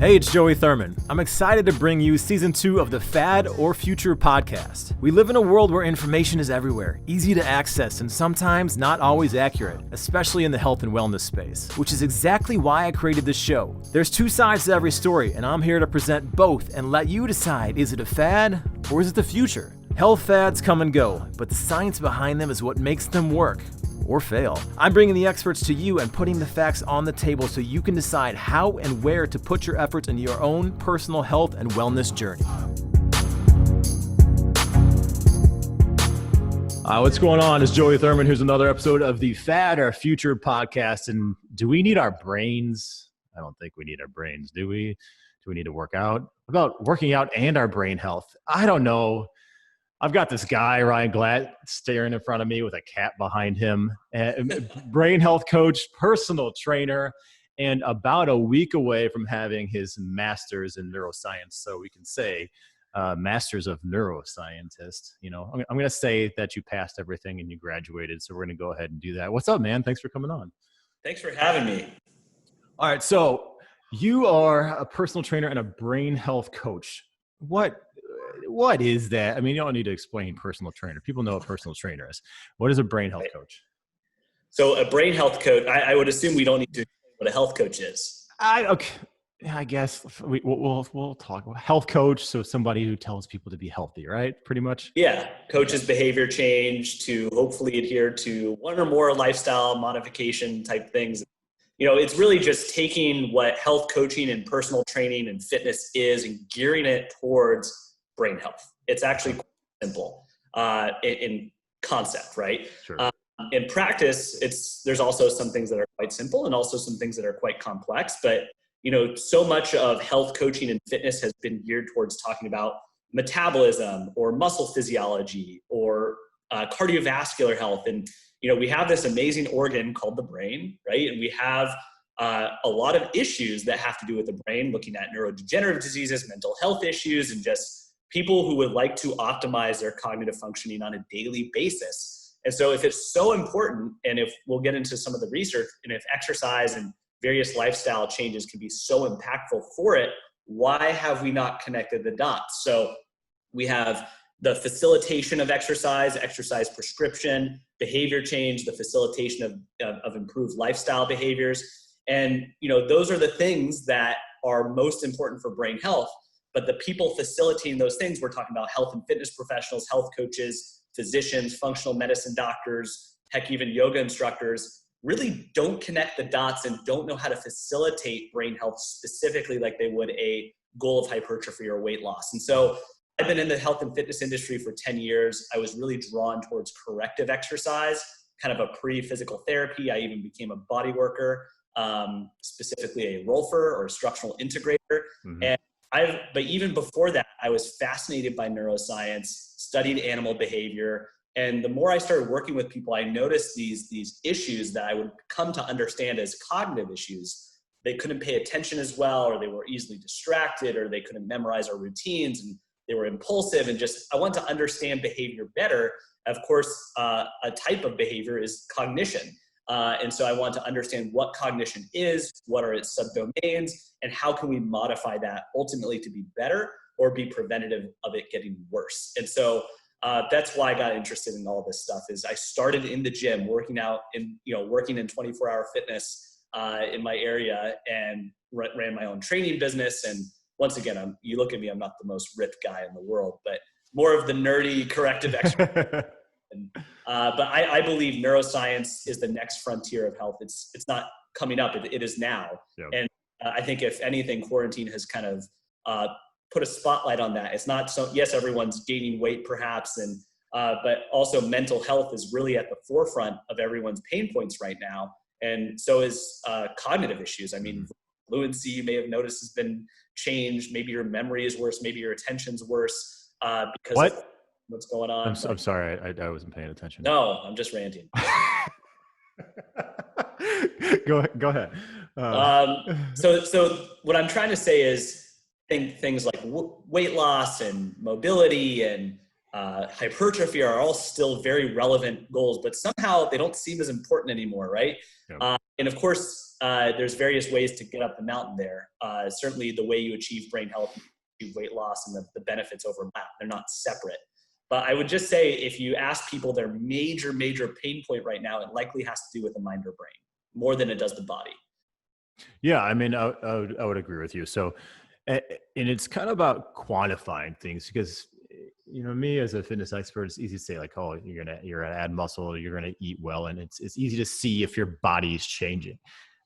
Hey, it's Joey Thurman. I'm excited to bring you Season 2 of the Fad or Future podcast. We live in a world where information is everywhere, easy to access, and sometimes not always accurate, especially in the health and wellness space, which is exactly why I created this show. There's two sides to every story, and I'm here to present both and let you decide, is it a fad or is it the future? Health fads come and go, but the science behind them is what makes them work. Or fail. I'm bringing the experts to you and putting the facts on the table so you can decide how and where to put your efforts in your own personal health and wellness journey. What's going on? It's Joey Thurman. Here's another episode of the Fad or Future podcast. And do we need our brains? I don't think we need our brains, do we? Do we need to work out? About working out and our brain health? I don't know. I've got this guy, Ryan Glatt, staring in front of me with a cat behind him, brain health coach, personal trainer, and about a week away from having his master's in neuroscience. So we can say master's of neuroscientist. You know, I'm going to say that you passed everything and you graduated. So we're going to go ahead and do that. What's up, man? Thanks for coming on. Thanks for having me. All right. So you are a personal trainer and a brain health coach. What is that? I mean, you don't need to explain personal trainer. People know what personal trainer is. What is a brain health coach? So a brain health coach, I would assume we don't need to explain what a health coach is. I guess we'll talk about health coach. So somebody who tells people to be healthy, right? Pretty much. Yeah. Coaches behavior change to hopefully adhere to one or more lifestyle modification type things. You know, it's really just taking what health coaching and personal training and fitness is and gearing it towards brain health. It's actually quite simple in concept, right? Sure. In practice, there's also some things that are quite simple and also some things that are quite complex. But you know, so much of health coaching and fitness has been geared towards talking about metabolism or muscle physiology or cardiovascular health. And you know, we have this amazing organ called the brain, right? And we have a lot of issues that have to do with the brain, looking at neurodegenerative diseases, mental health issues, and just people who would like to optimize their cognitive functioning on a daily basis. And so if it's so important, and if we'll get into some of the research, and if exercise and various lifestyle changes can be so impactful for it, why have we not connected the dots? So we have the facilitation of exercise prescription, behavior change, the facilitation of improved lifestyle behaviors. And you know, those are the things that are most important for brain health. But the people facilitating those things, we're talking about health and fitness professionals, health coaches, physicians, functional medicine doctors, heck, even yoga instructors, really don't connect the dots and don't know how to facilitate brain health specifically like they would a goal of hypertrophy or weight loss. And so I've been in the health and fitness industry for 10 years. I was really drawn towards corrective exercise, kind of a pre-physical therapy. I even became a body worker, specifically a rolfer or a structural integrator. Mm-hmm. But even before that, I was fascinated by neuroscience, studied animal behavior. And the more I started working with people, I noticed these issues that I would come to understand as cognitive issues. They couldn't pay attention as well, or they were easily distracted, or they couldn't memorize our routines, and they were impulsive. And just, I want to understand behavior better. Of course, a type of behavior is cognition. And so I want to understand what cognition is, what are its subdomains, and how can we modify that ultimately to be better or be preventative of it getting worse. And so that's why I got interested in all this stuff. Is I started in the gym, working in 24-hour fitness in my area, and ran my own training business. And once again, you look at me, I'm not the most ripped guy in the world, but more of the nerdy corrective exercise. But I believe neuroscience is the next frontier of health. It's not coming up. It is now. Yep. And I think if anything, quarantine has kind of put a spotlight on that. It's not so, yes, everyone's gaining weight perhaps, and but also mental health is really at the forefront of everyone's pain points right now. And so is cognitive issues. I mean, fluency, you may have noticed, has been changed. Maybe your memory is worse. Maybe your attention's worse because of what's going on. I'm sorry. I wasn't paying attention. No, I'm just ranting. Go ahead. So what I'm trying to say is things like weight loss and mobility and hypertrophy are all still very relevant goals, but somehow they don't seem as important anymore, right? Yeah. And of course, there's various ways to get up the mountain there. Certainly the way you achieve brain health, achieve weight loss, and the benefits overlap. They're not separate. But I would just say, if you ask people their major pain point right now, it likely has to do with the mind or brain more than it does the body. Yeah, I mean, I would agree with you. So, and it's kind of about quantifying things because, me as a fitness expert, it's easy to say like, oh, you're gonna add muscle, you're gonna eat well, and it's easy to see if your body is changing.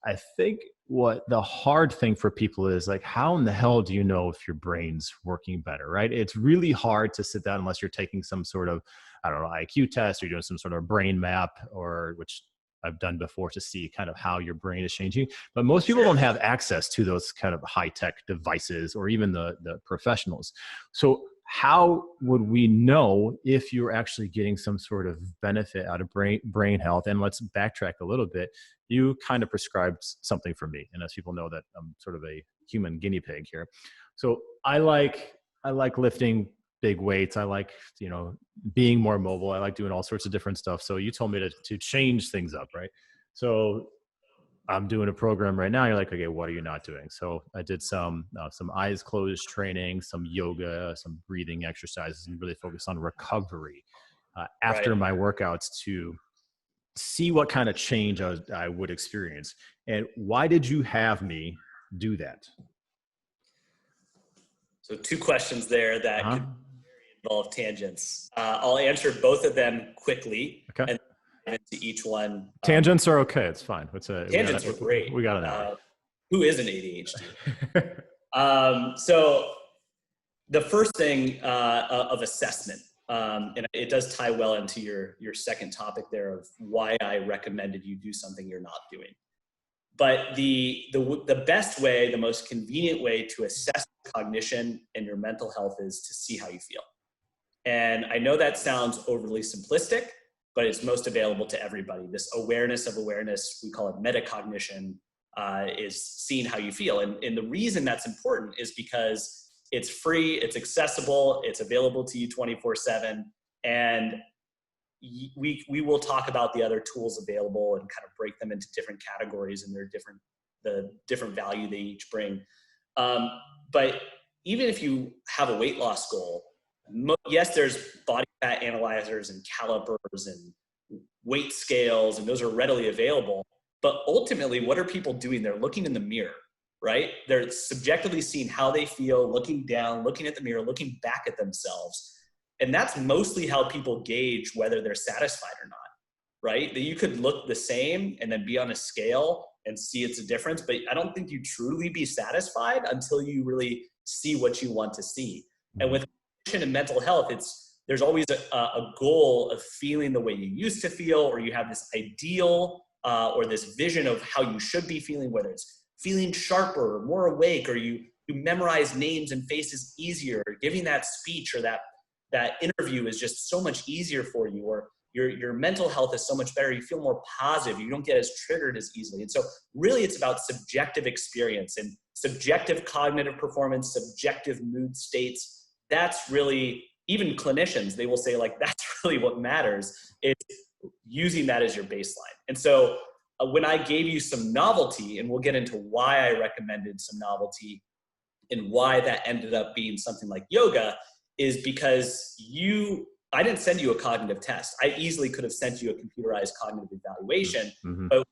I think what the hard thing for people is like, how in the hell do you know if your brain's working better, right? It's really hard to sit down unless you're taking some sort of, I don't know, IQ test or doing some sort of brain map, or which I've done before, to see kind of how your brain is changing. But most people don't have access to those kind of high-tech devices or even the professionals. So how would we know if you're actually getting some sort of benefit out of brain health? And let's backtrack a little bit. You kind of prescribed something for me. And as people know, that I'm sort of a human guinea pig here. So I like lifting big weights. I like, being more mobile. I like doing all sorts of different stuff. So you told me to change things up, right? So I'm doing a program right now. You're like, okay, what are you not doing? So I did some eyes closed training, some yoga, some breathing exercises, and really focus on recovery after my workouts to see what kind of change I would experience. And why did you have me do that? So 2 questions there that could involve tangents. I'll answer both of them quickly. Okay. And into each one. Tangents are okay. It's fine. Tangents are great. We got an hour. Who isn't ADHD? So the first thing of assessment, and it does tie well into your second topic there of why I recommended you do something you're not doing. But the best way, the most convenient way to assess cognition and your mental health is to see how you feel. And I know that sounds overly simplistic, but it's most available to everybody. This awareness of awareness, we call it metacognition, is seeing how you feel. And the reason that's important is because it's free, it's accessible, it's available to you 24/7. And we will talk about the other tools available and kind of break them into different categories and the different value they each bring. But even if you have a weight loss goal, yes, there's body fat analyzers and calipers and weight scales, and those are readily available. But ultimately, what are people doing? They're looking in the mirror, right? They're subjectively seeing how they feel, looking down, looking at the mirror, looking back at themselves. And that's mostly how people gauge whether they're satisfied or not, right? That you could look the same and then be on a scale and see it's a difference, but I don't think you truly be satisfied until you really see what you want to see. And with cognition and mental health, there's always a goal of feeling the way you used to feel, or you have this ideal or this vision of how you should be feeling, whether it's feeling sharper or more awake, or you memorize names and faces easier, or giving that speech or that interview is just so much easier for you, or your mental health is so much better. You feel more positive. You don't get as triggered as easily. And so really it's about subjective experience and subjective cognitive performance, subjective mood states. That's really, even clinicians, they will say like, that's really what matters. It's using that as your baseline. And so when I gave you some novelty, and we'll get into why I recommended some novelty and why that ended up being something like yoga, is because I didn't send you a cognitive test. I easily could have sent you a computerized cognitive evaluation, but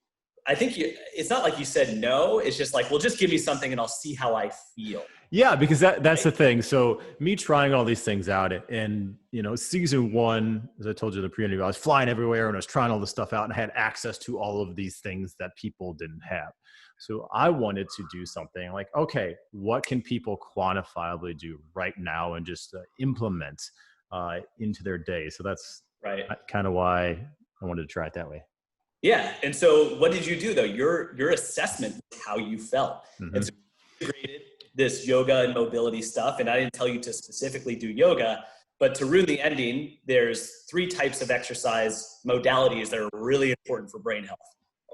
I think it's not like you said no. It's just like, well, just give me something and I'll see how I feel. Yeah, because that's the thing. So me trying all these things out, and season 1, as I told you in the pre-interview, I was flying everywhere and I was trying all this stuff out and I had access to all of these things that people didn't have. So I wanted to do something like, okay, what can people quantifiably do right now and just implement into their day? So that's kind of why I wanted to try it that way. Yeah. And so what did you do though? Your assessment was how you felt. And so you integrated this yoga and mobility stuff. And I didn't tell you to specifically do yoga, but to ruin the ending, there's 3 types of exercise modalities that are really important for brain health: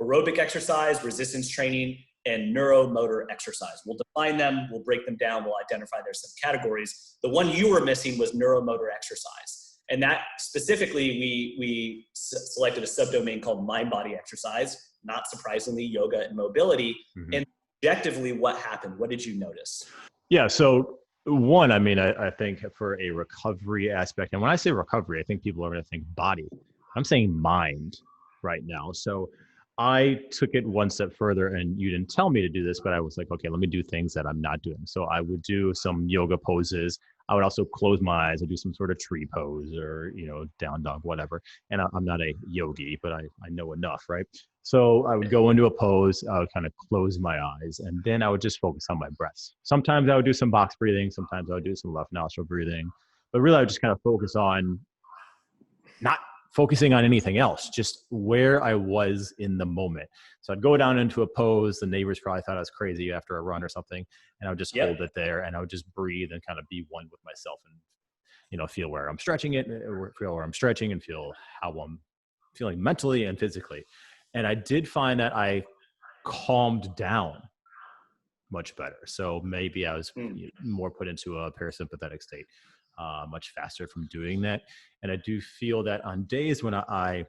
aerobic exercise, resistance training, and neuromotor exercise. We'll define them, we'll break them down, we'll identify their subcategories. The one you were missing was neuromotor exercise. And that specifically, we selected a subdomain called mind-body exercise, not surprisingly, yoga and mobility. Mm-hmm. And objectively, what happened? What did you notice? Yeah. So one, I mean, I think for a recovery aspect, and when I say recovery, I think people are going to think body. I'm saying mind right now. So I took it one step further, and you didn't tell me to do this, but I was like, okay, let me do things that I'm not doing. So I would do some yoga poses. I would also close my eyes and do some sort of tree pose or, down dog, whatever. And I'm not a yogi, but I know enough, right? So I would go into a pose, I would kind of close my eyes, and then I would just focus on my breaths. Sometimes I would do some box breathing. Sometimes I would do some left nostril breathing, but really I would just kind of focus on not focusing on anything else, just where I was in the moment. So I'd go down into a pose. The neighbors probably thought I was crazy after a run or something. And I would just hold it there, and I would just breathe and kind of be one with myself and, feel where I'm stretching it, or feel where I'm stretching, and feel how I'm feeling mentally and physically. And I did find that I calmed down much better. So maybe I was more put into a parasympathetic state much faster from doing that. And I do feel that on days when I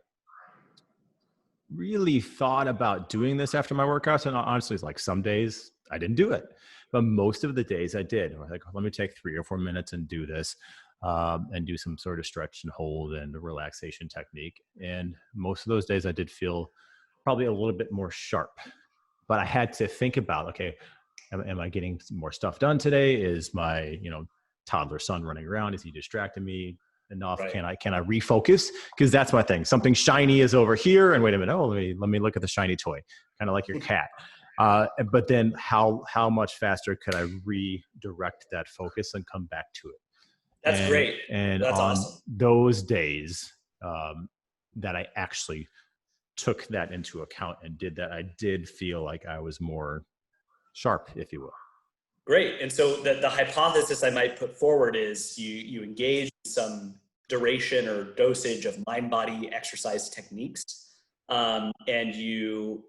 really thought about doing this after my workouts, and honestly, it's like some days I didn't do it, but most of the days I did. I was like, let me take 3 or 4 minutes and do this, and do some sort of stretch and hold and relaxation technique. And most of those days I did feel probably a little bit more sharp, but I had to think about, okay, am I getting more stuff done today? Is my, toddler son running around? Is he distracting me enough? Right. Can I refocus? Because that's my thing. Something shiny is over here, and wait a minute. Oh, let me look at the shiny toy, kind of like your cat. But then how much faster could I redirect that focus and come back to it? That's great. And that's on awesome. those days that I actually took that into account and did that, I did feel like I was more sharp, if you will. Great. And so the hypothesis I might put forward is you engage in some duration or dosage of mind-body exercise techniques, and you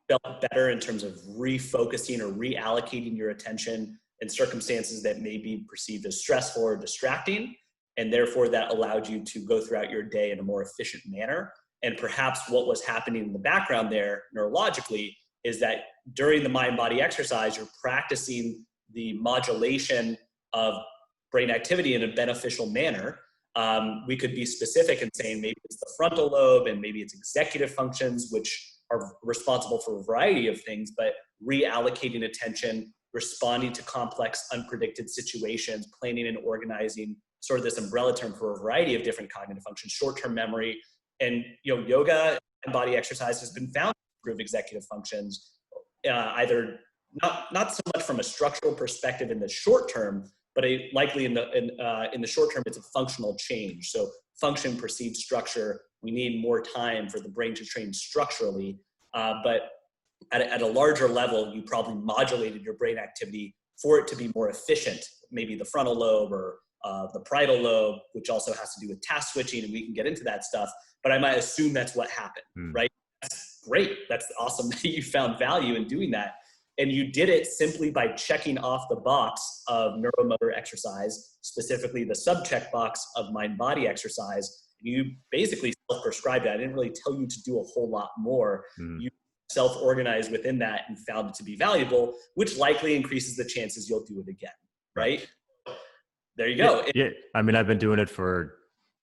felt better in terms of refocusing or reallocating your attention in circumstances that may be perceived as stressful or distracting. And therefore that allowed you to go throughout your day in a more efficient manner. And perhaps what was happening in the background there neurologically is that during the mind-body exercise, you're practicing the modulation of brain activity in a beneficial manner. We could be specific in saying maybe it's the frontal lobe and maybe it's executive functions, which are responsible for a variety of things, but reallocating attention, responding to complex, unpredicted situations, planning and organizing, sort of this umbrella term for a variety of different cognitive functions, short-term memory. And yoga and body exercise has been found to improve executive functions, either not so much from a structural perspective in the short term, but likely in the short term, it's a functional change. So function precedes structure. We need more time for the brain to train structurally, but at a larger level, you probably modulated your brain activity for it to be more efficient. Maybe the frontal lobe or the parietal lobe, which also has to do with task switching, and we can get into that stuff. But I might assume that's what happened, right? That's great. That's awesome that you found value in doing that. And you did it simply by checking off the box of neuromotor exercise, specifically the sub-check box of mind-body exercise. You basically self-prescribed it. I didn't really tell you to do a whole lot more. You self-organized within that and found it to be valuable, which likely increases the chances you'll do it again, right? There you go. Yeah. I mean, I've been doing it for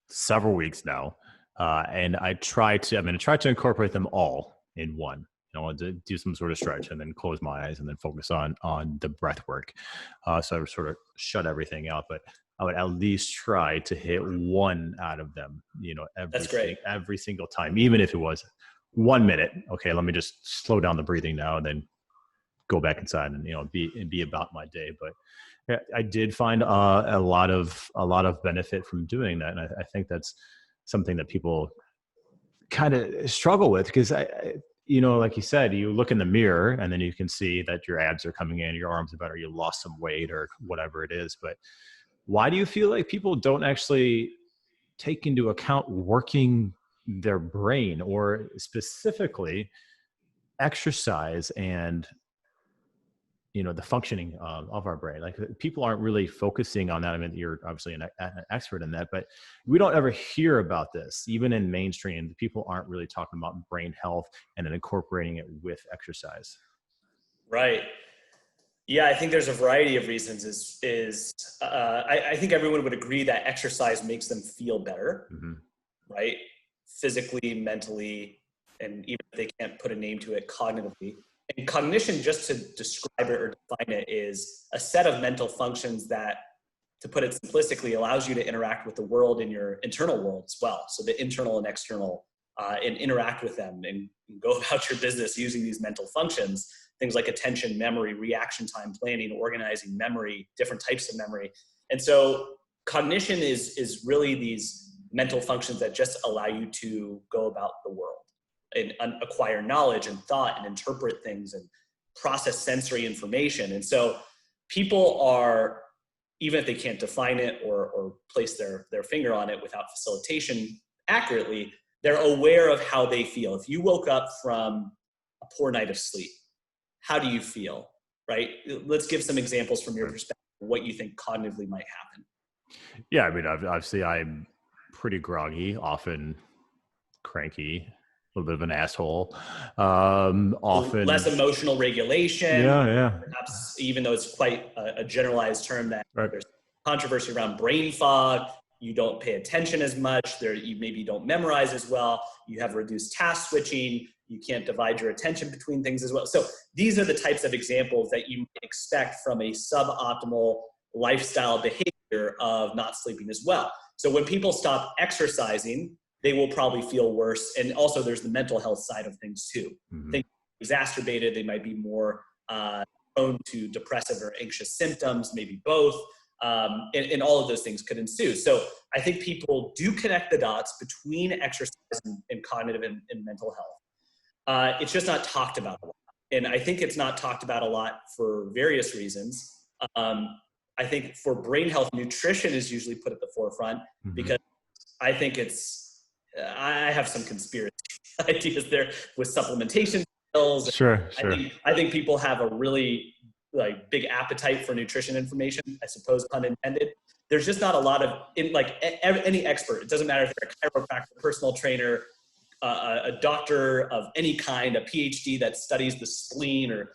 several weeks now. And I try to incorporate them all in one. I want to do some sort of stretch and then close my eyes and then focus on the breath work. So I would sort of shut everything out, but I would at least try to hit one out of them, every single time, even if it was 1 minute. Okay, let me just slow down the breathing now and then go back inside and, be about my day. But I did find a lot of benefit from doing that. And I think that's something that people kind of struggle with, because like you said, you look in the mirror and then you can see that your abs are coming in, your arms are better, you lost some weight or whatever it is. But why do you feel like people don't actually take into account working their brain, or specifically exercise and, the functioning of our brain. Like people aren't really focusing on that. I mean, you're obviously an expert in that, but we don't ever hear about this. Even in mainstream, people aren't really talking about brain health and then incorporating it with exercise. Right. Yeah, I think there's a variety of reasons. I think everyone would agree that exercise makes them feel better, right? Physically, mentally, and even if they can't put a name to it, cognitively. And cognition, just to describe it or define it, is a set of mental functions that, to put it simplistically, allows you to interact with the world in your internal world as well. So the internal and external, and interact with them and go about your business using these mental functions. Things like attention, memory, reaction time, planning, organizing, memory, different types of memory. And so cognition is really these mental functions that just allow you to go about the world and acquire knowledge and thought and interpret things and process sensory information. And so people are, even if they can't define it or place their finger on it without facilitation accurately, they're aware of how they feel. If you woke up from a poor night of sleep, how do you feel, right? Let's give some examples from your perspective of what you think cognitively might happen. Yeah, I mean, obviously I'm pretty groggy, often cranky, a little bit of an asshole. Often less emotional regulation. Yeah. Perhaps, even though it's quite a generalized term, that Right. there's controversy around brain fog. You don't pay attention as much. You maybe don't memorize as well. You have reduced task switching. You can't divide your attention between things as well. So these are the types of examples that you might expect from a suboptimal lifestyle behavior of not sleeping as well. So when people stop exercising, they will probably feel worse. And also there's the mental health side of things too. Things exacerbated, they might be more prone to depressive or anxious symptoms, maybe both. And all of those things could ensue. So I think people do connect the dots between exercise and cognitive and mental health. It's just not talked about a lot. And I think it's not talked about a lot for various reasons. I think for brain health, nutrition is usually put at the forefront because I think I have some conspiracy ideas there with supplementation pills. Sure. I think people have a really big appetite for nutrition information, I suppose, pun intended. There's just not a lot of, any expert, it doesn't matter if they're a chiropractor, personal trainer, a doctor of any kind, a PhD that studies the spleen or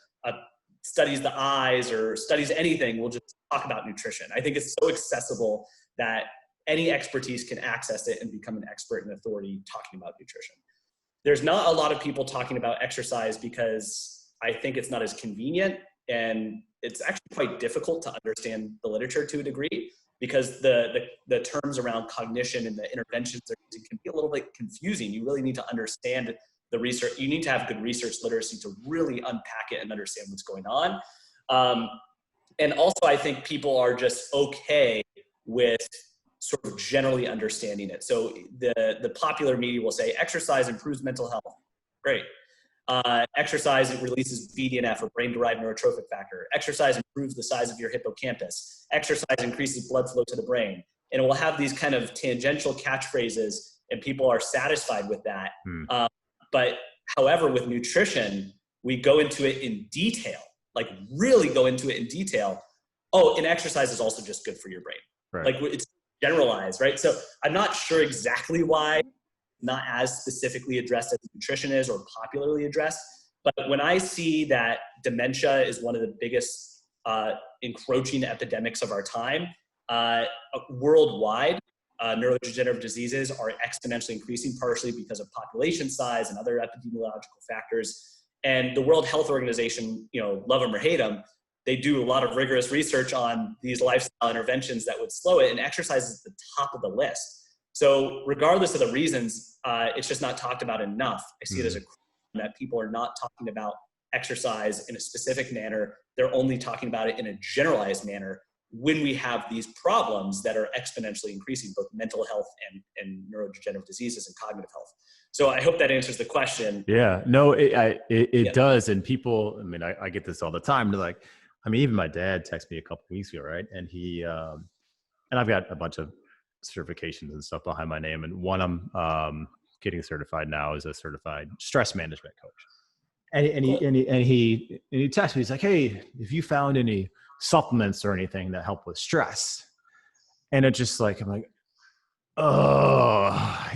studies the eyes or studies anything, will just talk about nutrition. I think it's so accessible that any expertise can access it and become an expert and authority talking about nutrition. There's not a lot of people talking about exercise because I think it's not as convenient, and it's actually quite difficult to understand the literature to a degree, because the terms around cognition and the interventions can be a little bit confusing. You really need to understand the research. You need to have good research literacy to really unpack it and understand what's going on. And also, I think people are just okay with sort of generally understanding it. So the popular media will say exercise improves mental health. Great. Exercise, it releases BDNF, or brain-derived neurotrophic factor. Exercise improves the size of your hippocampus. Exercise increases blood flow to the brain. And it will have these kind of tangential catchphrases, and people are satisfied with that. But however, with nutrition, we go into it in detail, like really go into it in detail. Oh, and exercise is also just good for your brain. Right. Like, it's generalized, right? So I'm not sure exactly why not as specifically addressed as nutrition is, or popularly addressed. But when I see that dementia is one of the biggest encroaching epidemics of our time, worldwide, neurodegenerative diseases are exponentially increasing, partially because of population size and other epidemiological factors. And the World Health Organization, love them or hate them, they do a lot of rigorous research on these lifestyle interventions that would slow it, and exercise is the top of the list. So regardless of the reasons, it's just not talked about enough. I see it as a crime that people are not talking about exercise in a specific manner. They're only talking about it in a generalized manner when we have these problems that are exponentially increasing, both mental health and neurodegenerative diseases and cognitive health. So I hope that answers the question. Yeah, no, it does. And people, I mean, I get this all the time. They're like, even my dad texted me a couple weeks ago, right? And he, and I've got a bunch of certifications and stuff behind my name. And one I'm getting certified now is a certified stress management coach. And he texted me. He's like, "Hey, if you found any supplements or anything that help with stress," and it's just like, I'm like, oh,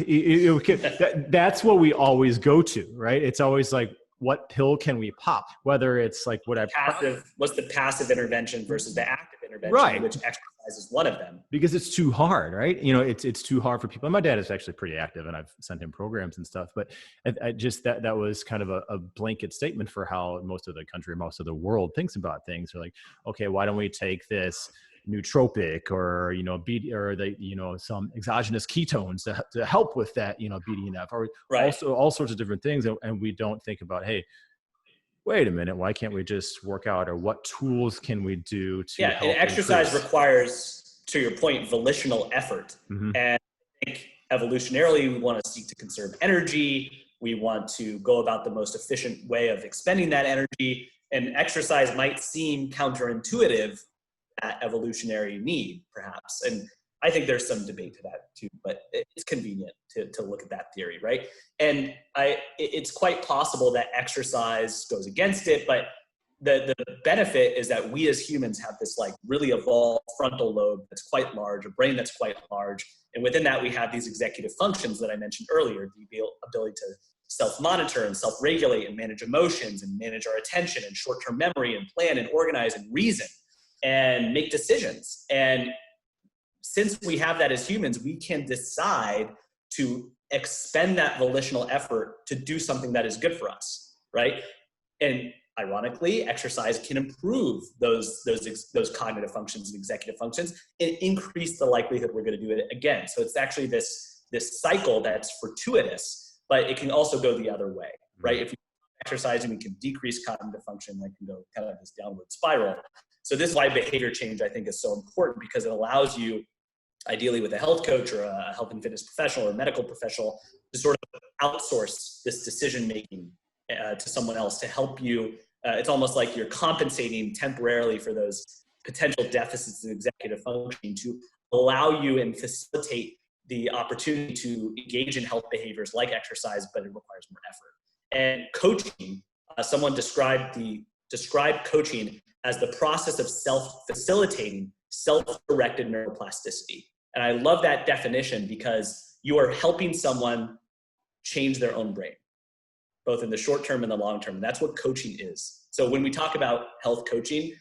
that's what we always go to, right? It's always like, what pill can we pop? Whether it's like what's the passive intervention versus the active intervention, right? Which exercise is one of them. Because it's too hard, right? It's too hard for people. And my dad is actually pretty active, and I've sent him programs and stuff. But I just that was kind of a blanket statement for how most of the country, most of the world thinks about things. They're like, okay, why don't we take this nootropic or some exogenous ketones to help with that BDNF, or also all sorts of different things, and we don't think about, hey, wait a minute, why can't we just work out, or what tools can we do to help and exercise increase? Requires, to your point, volitional effort. Mm-hmm. And I think evolutionarily we want to seek to conserve energy, we want to go about the most efficient way of expending that energy, and exercise might seem counterintuitive, that evolutionary need, perhaps. And I think there's some debate to that too, but it's convenient to look at that theory, right? And it's quite possible that exercise goes against it, but the benefit is that we as humans have this like really evolved frontal lobe that's quite large, a brain that's quite large. And within that, we have these executive functions that I mentioned earlier, the ability to self-monitor and self-regulate and manage emotions and manage our attention and short-term memory and plan and organize and reason and make decisions. And since we have that as humans, we can decide to expend that volitional effort to do something that is good for us, right? And ironically, exercise can improve those cognitive functions and executive functions and increase the likelihood we're going to do it again. So it's actually this cycle that's fortuitous, but it can also go the other way, right? If you exercise and we can decrease cognitive function, that can go kind of this downward spiral. So this is why behavior change, I think, is so important, because it allows you, ideally with a health coach or a health and fitness professional or a medical professional, to sort of outsource this decision-making to someone else to help you. It's almost like you're compensating temporarily for those potential deficits in executive functioning to allow you and facilitate the opportunity to engage in health behaviors like exercise, but it requires more effort. And coaching, someone described coaching as the process of self-facilitating, self-directed neuroplasticity. And I love that definition because you are helping someone change their own brain, both in the short term and the long term. And that's what coaching is. So when we talk about health coaching,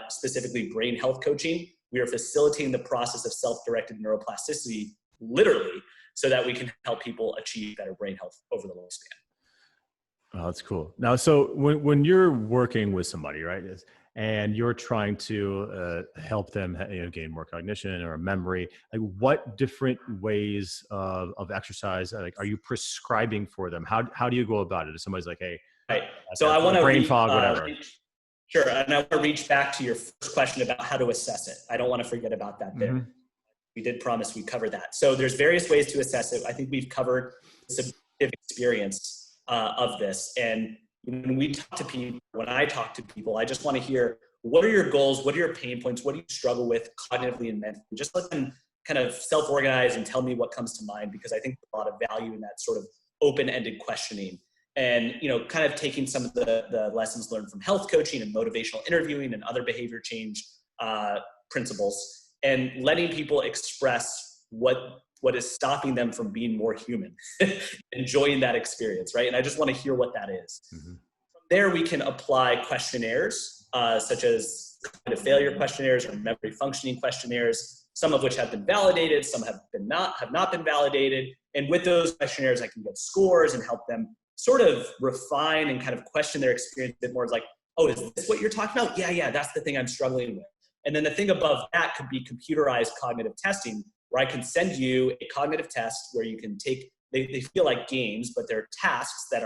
specifically brain health coaching, we are facilitating the process of self-directed neuroplasticity, literally, so that we can help people achieve better brain health over the long span. Oh, that's cool. Now, so when you're working with somebody, right, and you're trying to help them gain more cognition or memory, like what different ways of exercise are you prescribing for them? How do you go about it? If somebody's like, hey, right. So I want to brain fog, whatever. Sure. And I want to reach back to your first question about how to assess it. I don't want to forget about that there. Mm-hmm. We did promise we cover that. So there's various ways to assess it. I think we've covered the subjective experience of this. And when I talk to people, I just want to hear, what are your goals? What are your pain points? What do you struggle with cognitively and mentally? Just let them kind of self-organize and tell me what comes to mind, because I think there's a lot of value in that sort of open-ended questioning. And, kind of taking some of the lessons learned from health coaching and motivational interviewing and other behavior change principles, and letting people express what is stopping them from being more human, enjoying that experience, right? And I just want to hear what that is. Mm-hmm. From there, we can apply questionnaires, such as cognitive failure questionnaires or memory functioning questionnaires, some of which have been validated, some have not been validated. And with those questionnaires, I can get scores and help them sort of refine and kind of question their experience a bit more. It's like, oh, is this what you're talking about? Yeah, that's the thing I'm struggling with. And then the thing above that could be computerized cognitive testing, where I can send you a cognitive test where you can take, they feel like games, but they're tasks that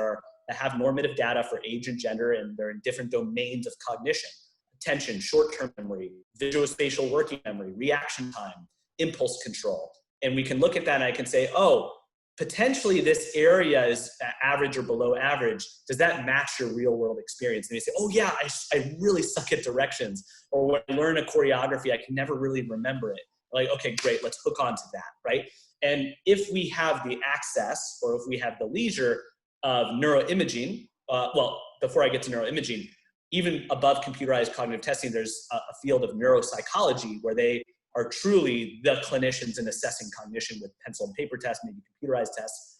have normative data for age and gender, and they're in different domains of cognition: attention, short-term memory, visuospatial working memory, reaction time, impulse control. And we can look at that and I can say, oh, potentially this area is average or below average. Does that match your real world experience? And they say, oh yeah, I really suck at directions. Or when I learn a choreography, I can never really remember it. Like, okay, great, let's hook on to that, right? And if we have the access, or if we have the leisure of neuroimaging, well, before I get to neuroimaging, even above computerized cognitive testing, there's a field of neuropsychology where they are truly the clinicians in assessing cognition with pencil and paper tests, maybe computerized tests.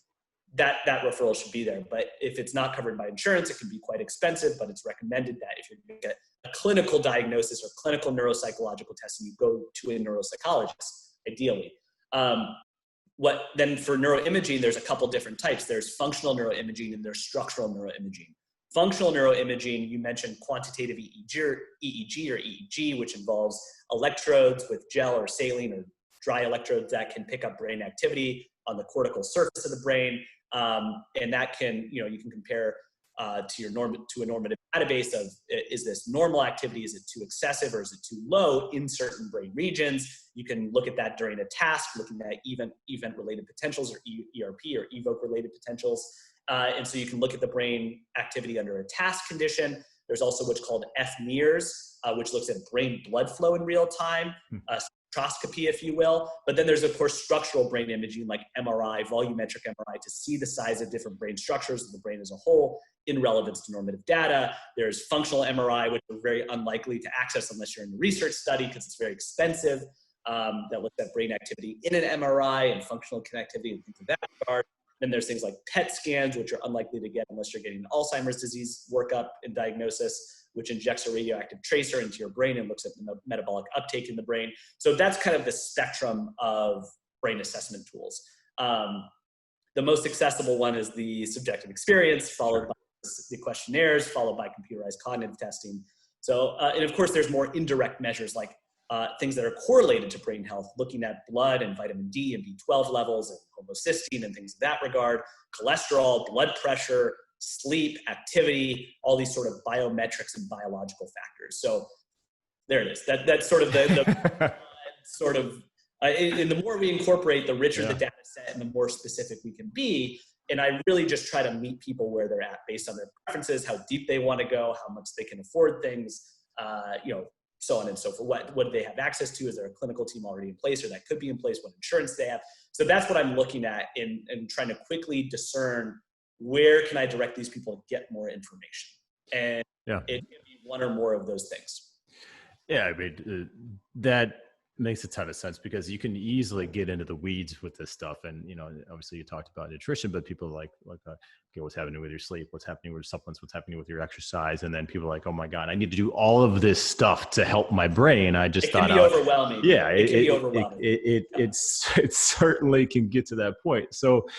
That referral should be there. But if it's not covered by insurance, it can be quite expensive, but it's recommended that if you're going to get a clinical diagnosis or clinical neuropsychological testing, you go to a neuropsychologist, ideally. Then for neuroimaging, there's a couple different types. There's functional neuroimaging and there's structural neuroimaging. Functional neuroimaging, you mentioned quantitative EEG, which involves electrodes with gel or saline or dry electrodes that can pick up brain activity on the cortical surface of the brain. And that can, you can compare to a normative database of, is this normal activity? Is it too excessive or is it too low in certain brain regions? You can look at that during a task, looking at event-related potentials or ERP or evoke-related potentials. And so you can look at the brain activity under a task condition. There's also what's called fMIRS, which looks at brain blood flow in real time, spectroscopy, if you will. But then there's, of course, structural brain imaging like MRI, volumetric MRI, to see the size of different brain structures of the brain as a whole in relevance to normative data. There's functional MRI, which are very unlikely to access unless you're in a research study because it's very expensive, that looks at brain activity in an MRI and functional connectivity and things of that regard. Then there's things like PET scans, which are unlikely to get unless you're getting Alzheimer's disease workup and diagnosis, which injects a radioactive tracer into your brain and looks at the metabolic uptake in the brain. So that's kind of the spectrum of brain assessment tools. The most accessible one is the subjective experience, followed by the questionnaires, followed by computerized cognitive testing. So, and of course, there's more indirect measures like things that are correlated to brain health, looking at blood and vitamin D and B12 levels and homocysteine and things of that regard, cholesterol, blood pressure, sleep, activity, all these sort of biometrics and biological factors. So there it is. That's sort of the sort of, and the more we incorporate, the richer the data set and the more specific we can be. And I really just try to meet people where they're at based on their preferences, how deep they want to go, how much they can afford things, so on and so forth. What do they have access to? Is there a clinical team already in place or that could be in place? What insurance they have? So that's what I'm looking at in trying to quickly discern where can I direct these people to get more information? And it can be one or more of those things. Yeah, I mean, that makes a ton of sense because you can easily get into the weeds with this stuff. And, obviously you talked about nutrition, but people like okay, what's happening with your sleep? What's happening with your supplements? What's happening with your exercise? And then people are like, oh my God, I need to do all of this stuff to help my brain. I just thought it can be overwhelming. Yeah, it can be overwhelming. It certainly can get to that point. So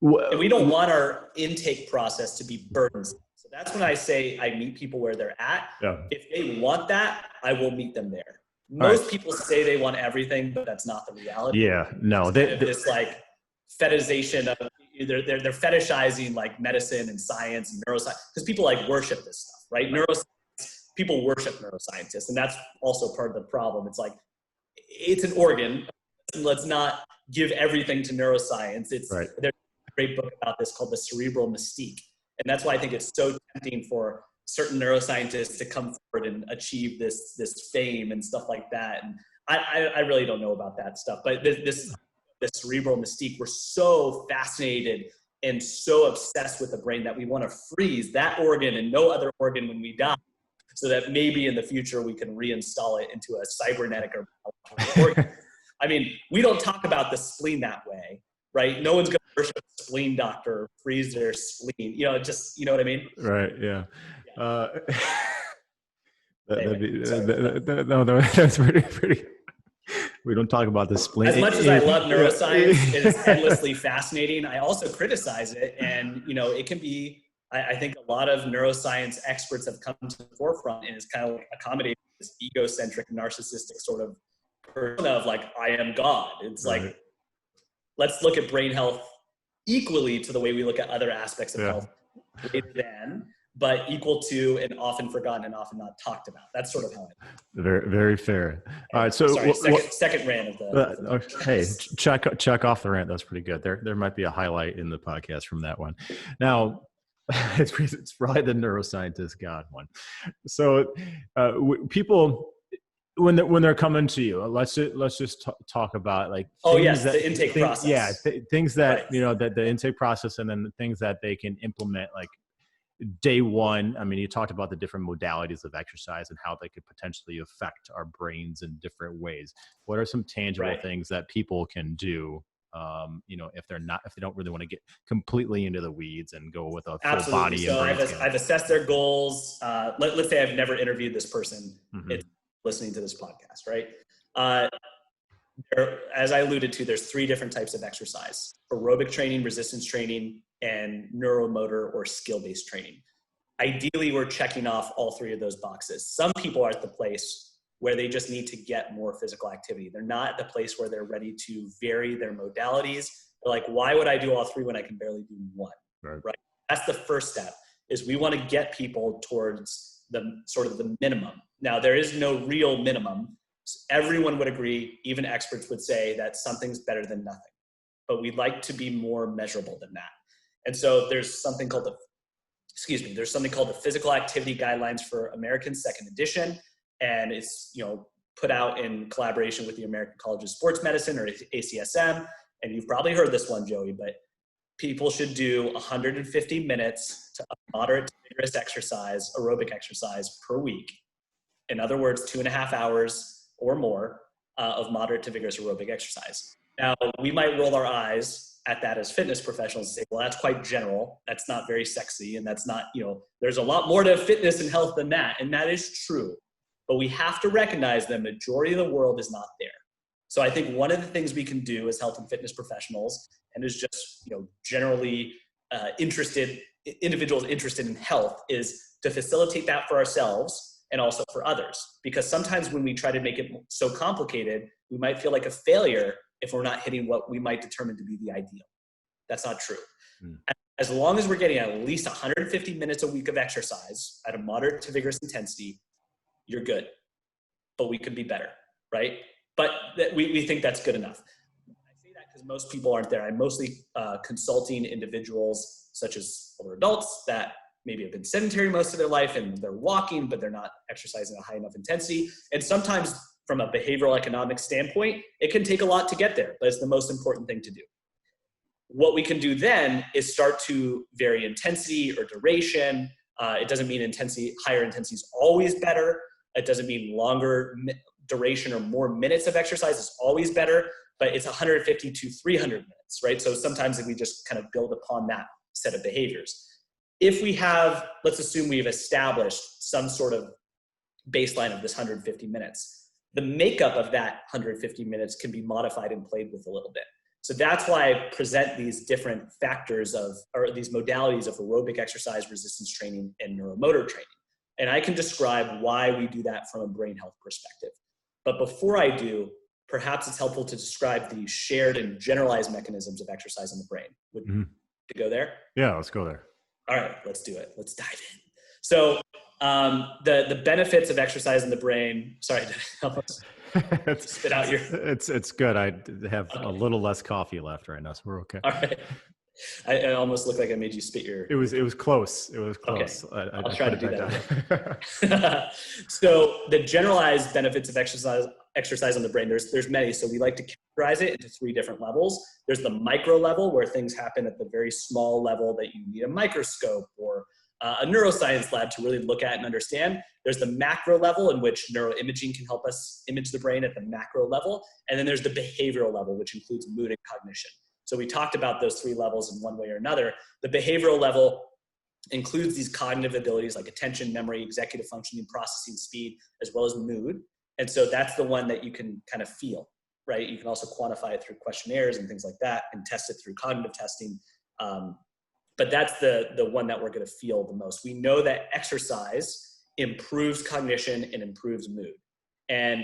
and we don't want our intake process to be burdensome. So that's when I say I meet people where they're at. Yeah. If they want that, I will meet them there. Most people say they want everything, but that's not the reality. Yeah, no. This like fetishization of they're fetishizing like medicine and science and neuroscience because people like worship this stuff, right? Neuroscience, people worship neuroscientists, and that's also part of the problem. It's like it's an organ. Let's not give everything to neuroscience. There's a great book about this called The Cerebral Mystique, and that's why I think it's so tempting for certain neuroscientists to come forward and achieve this fame and stuff like that. And I really don't know about that stuff, but this cerebral mystique, we're so fascinated and so obsessed with the brain that we want to freeze that organ and no other organ when we die, so that maybe in the future we can reinstall it into a cybernetic or organ. I mean, we don't talk about the spleen that way, right? No one's going to worship a spleen doctor, freeze their spleen, you know what I mean? Right. Yeah. That's pretty. We don't talk about the spleen. As much as I love neuroscience, it is endlessly fascinating. I also criticize it, and it can be. I think a lot of neuroscience experts have come to the forefront and is kind of like accommodating this egocentric, narcissistic sort of persona of like, I am God. It's like, let's look at brain health equally to the way we look at other aspects of health, but equal to and often forgotten and often not talked about. That's sort of how Very, very fair. All right. So second rant of the hey, check off the rant. That's pretty good. There might be a highlight in the podcast from that one. Now, it's probably the neuroscientist God one. So people, when they're coming to you, let's just talk about like the intake process. Things that that the intake process, and then the things that they can implement like day one, I mean, you talked about the different modalities of exercise and how they could potentially affect our brains in different ways. What are some tangible things that people can do, if they don't really want to get completely into the weeds and go with a full body So and brain scale? I've assessed their goals. Let's say I've never interviewed this person. It's listening to this podcast, right? As I alluded to, there's 3 different types of exercise: aerobic training, resistance training, and neuromotor or skill-based training. Ideally, we're checking off all 3 of those boxes. Some people are at the place where they just need to get more physical activity. They're not at the place where they're ready to vary their modalities. They're like, why would I do all 3 when I can barely do 1? Right? That's the first step, is we want to get people towards the sort of the minimum. Now, there is no real minimum. Everyone would agree, even experts would say that something's better than nothing. But we'd like to be more measurable than that. And so there's something called the Physical Activity Guidelines for Americans, 2nd edition. And it's, put out in collaboration with the American College of Sports Medicine, or ACSM. And you've probably heard this one, Joey, but people should do 150 minutes to moderate to vigorous exercise, aerobic exercise per week. In other words, 2.5 hours or more of moderate to vigorous aerobic exercise. Now, we might roll our eyes at that as fitness professionals and say, well, that's quite general. That's not very sexy. And that's not, there's a lot more to fitness and health than that. And that is true. But we have to recognize the majority of the world is not there. So I think one of the things we can do as health and fitness professionals, and is just, generally individuals interested in health, is to facilitate that for ourselves and also for others. Because sometimes when we try to make it so complicated, we might feel like a failure if we're not hitting what we might determine to be the ideal. That's not true. As long as we're getting at least 150 minutes a week of exercise at a moderate to vigorous intensity, you're good. But we could be better, right? But we think that's good enough. I say that because most people aren't there. I'm mostly consulting individuals such as older adults that maybe have been sedentary most of their life and they're walking, but they're not exercising at a high enough intensity. And sometimes from a behavioral economic standpoint, it can take a lot to get there, but it's the most important thing to do. What we can do then is start to vary intensity or duration. It doesn't mean higher intensity is always better. It doesn't mean longer duration or more minutes of exercise is always better, but it's 150 to 300 minutes, right? So sometimes we just kind of build upon that set of behaviors. If we have, let's assume we've established some sort of baseline of this 150 minutes, the makeup of that 150 minutes can be modified and played with a little bit. So that's why I present these different factors or these modalities of aerobic exercise, resistance training, and neuromotor training. And I can describe why we do that from a brain health perspective. But before I do, perhaps it's helpful to describe the shared and generalized mechanisms of exercise in the brain. Would you go there? Yeah, let's go there. All right, let's do it. Let's dive in. So the benefits of exercise in the brain. Sorry, did I almost spit out your... It's good. I have a little less coffee left right now, so we're okay. All right. I almost looked like I made you spit your... It was close. It was close. Okay. I'll try to do that. So the generalized benefits of exercise on the brain, there's many. So we like to categorize it into 3 different levels. There's the micro level, where things happen at the very small level that you need a microscope or a neuroscience lab to really look at and understand. There's the macro level, in which neuroimaging can help us image the brain at the macro level. And then there's the behavioral level, which includes mood and cognition. So we talked about those 3 levels in one way or another. The behavioral level includes these cognitive abilities like attention, memory, executive functioning, processing speed, as well as mood. And so that's the one that you can kind of feel, right? You can also quantify it through questionnaires and things like that, and test it through cognitive testing. But that's the one that we're going to feel the most. We know that exercise improves cognition and improves mood. And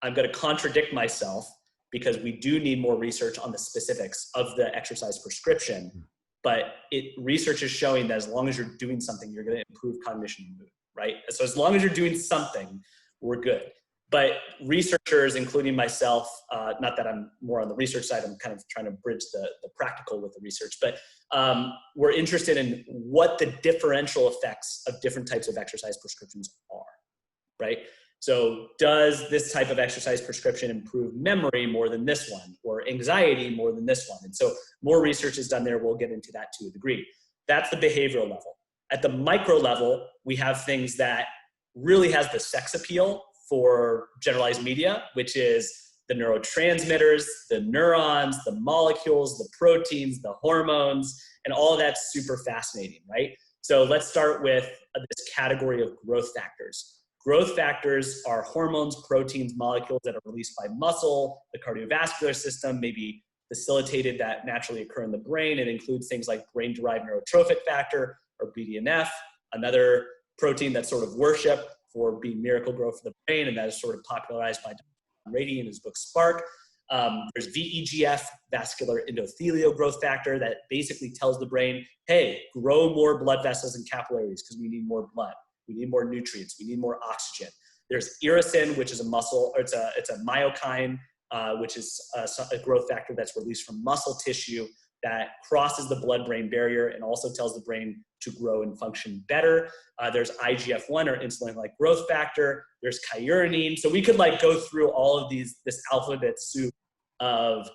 I'm going to contradict myself, because we do need more research on the specifics of the exercise prescription. But research is showing that as long as you're doing something, you're going to improve cognition and mood, right? So as long as you're doing something, we're good. But researchers, including myself, not that I'm more on the research side, I'm kind of trying to bridge the practical with the research, but we're interested in what the differential effects of different types of exercise prescriptions are, right? So does this type of exercise prescription improve memory more than this one, or anxiety more than this one? And so more research is done there. We'll get into that to a degree. That's the behavioral level. At the micro level, we have things that really has the sex appeal for generalized media, which is the neurotransmitters, the neurons, the molecules, the proteins, the hormones, and all of that's super fascinating, right? So let's start with this category of growth factors. Growth factors are hormones, proteins, molecules that are released by muscle, the cardiovascular system, maybe facilitated that naturally occur in the brain. It includes things like brain-derived neurotrophic factor, or BDNF, another protein that's sort of worship for being miracle growth for the brain, and that is sort of popularized by Dr. Rady in his book Spark. There's VEGF, vascular endothelial growth factor, that basically tells the brain, hey, grow more blood vessels and capillaries because we need more blood. We need more nutrients. We need more oxygen. There's irisin, which is a muscle, or it's a myokine, which is a growth factor that's released from muscle tissue that crosses the blood-brain barrier and also tells the brain to grow and function better. There's IGF-1, or insulin-like growth factor. There's kyuranine. So we could like go through all of this alphabet soup of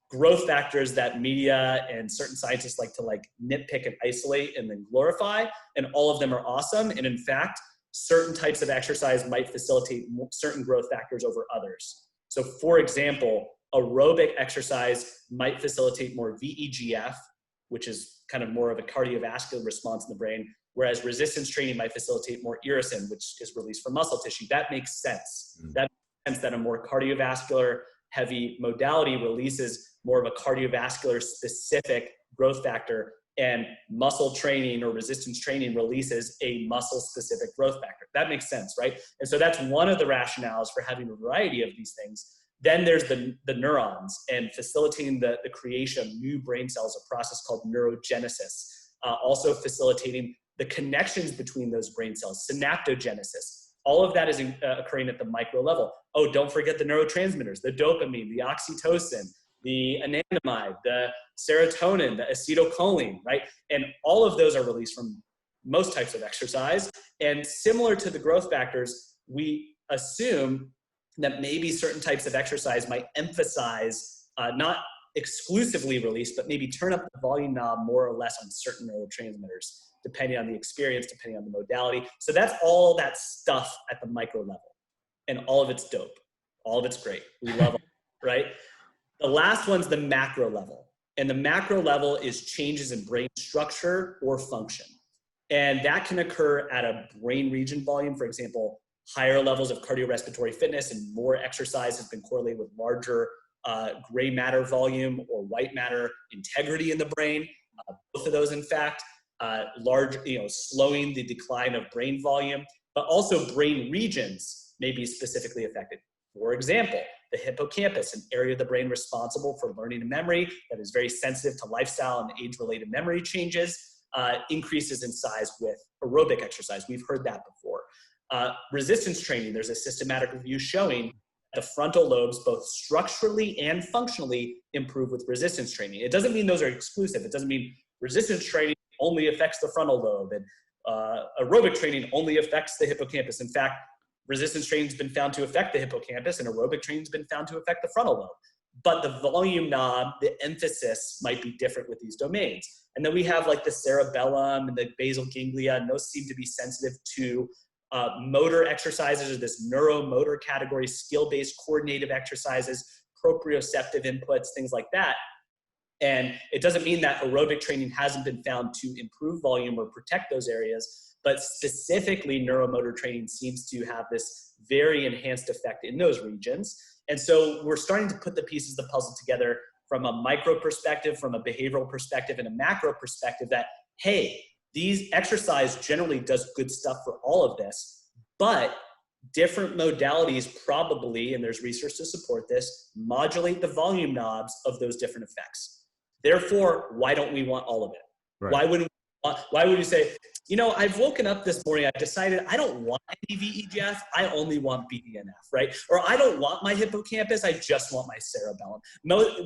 growth factors that media and certain scientists like to like nitpick and isolate and then glorify. And all of them are awesome. And in fact, certain types of exercise might facilitate certain growth factors over others. So for example, aerobic exercise might facilitate more VEGF, which is kind of more of a cardiovascular response in the brain, whereas resistance training might facilitate more irisin, which is released from muscle tissue. That makes sense. That makes sense that a more cardiovascular heavy modality releases more of a cardiovascular specific growth factor, and muscle training or resistance training releases a muscle specific growth factor. That makes sense, right? And so that's one of the rationales for having a variety of these things. Then there's the neurons and facilitating the creation of new brain cells, a process called neurogenesis. Also facilitating the connections between those brain cells, synaptogenesis. All of that is occurring at the micro level. Oh, don't forget the neurotransmitters, the dopamine, the oxytocin, the anandamide, the serotonin, the acetylcholine, right? And all of those are released from most types of exercise. And similar to the growth factors, we assume that maybe certain types of exercise might emphasize, not exclusively release, but maybe turn up the volume knob more or less on certain neurotransmitters, depending on the experience, depending on the modality. So that's all that stuff at the micro level. And all of it's dope. All of it's great. We love it, right? The last one's the macro level. And the macro level is changes in brain structure or function. And that can occur at a brain region volume. For example, higher levels of cardiorespiratory fitness and more exercise has been correlated with larger gray matter volume or white matter integrity in the brain. Both of those, in fact, slowing the decline of brain volume, but also brain regions may be specifically affected. For example, the hippocampus, an area of the brain responsible for learning and memory that is very sensitive to lifestyle and age-related memory changes, increases in size with aerobic exercise. We've heard that before. Resistance training, there's a systematic review showing the frontal lobes both structurally and functionally improve with resistance training. It doesn't mean those are exclusive. It doesn't mean resistance training only affects the frontal lobe and aerobic training only affects the hippocampus. In fact, resistance training has been found to affect the hippocampus and aerobic training has been found to affect the frontal lobe. But the volume knob, the emphasis might be different with these domains. And then we have like the cerebellum and the basal ganglia, and those seem to be sensitive to motor exercises, or this neuromotor category, skill-based coordinative exercises, proprioceptive inputs, things like that. And it doesn't mean that aerobic training hasn't been found to improve volume or protect those areas, but specifically neuromotor training seems to have this very enhanced effect in those regions. And so we're starting to put the pieces of the puzzle together from a micro perspective, from a behavioral perspective, and a macro perspective that, hey, these exercise generally does good stuff for all of this, but different modalities probably, and there's research to support this, modulate the volume knobs of those different effects. Therefore, why don't we want all of it? Right. Why would you say, you know, I've woken up this morning, I decided I don't want any VEGF, I only want BDNF, right? Or I don't want my hippocampus, I just want my cerebellum.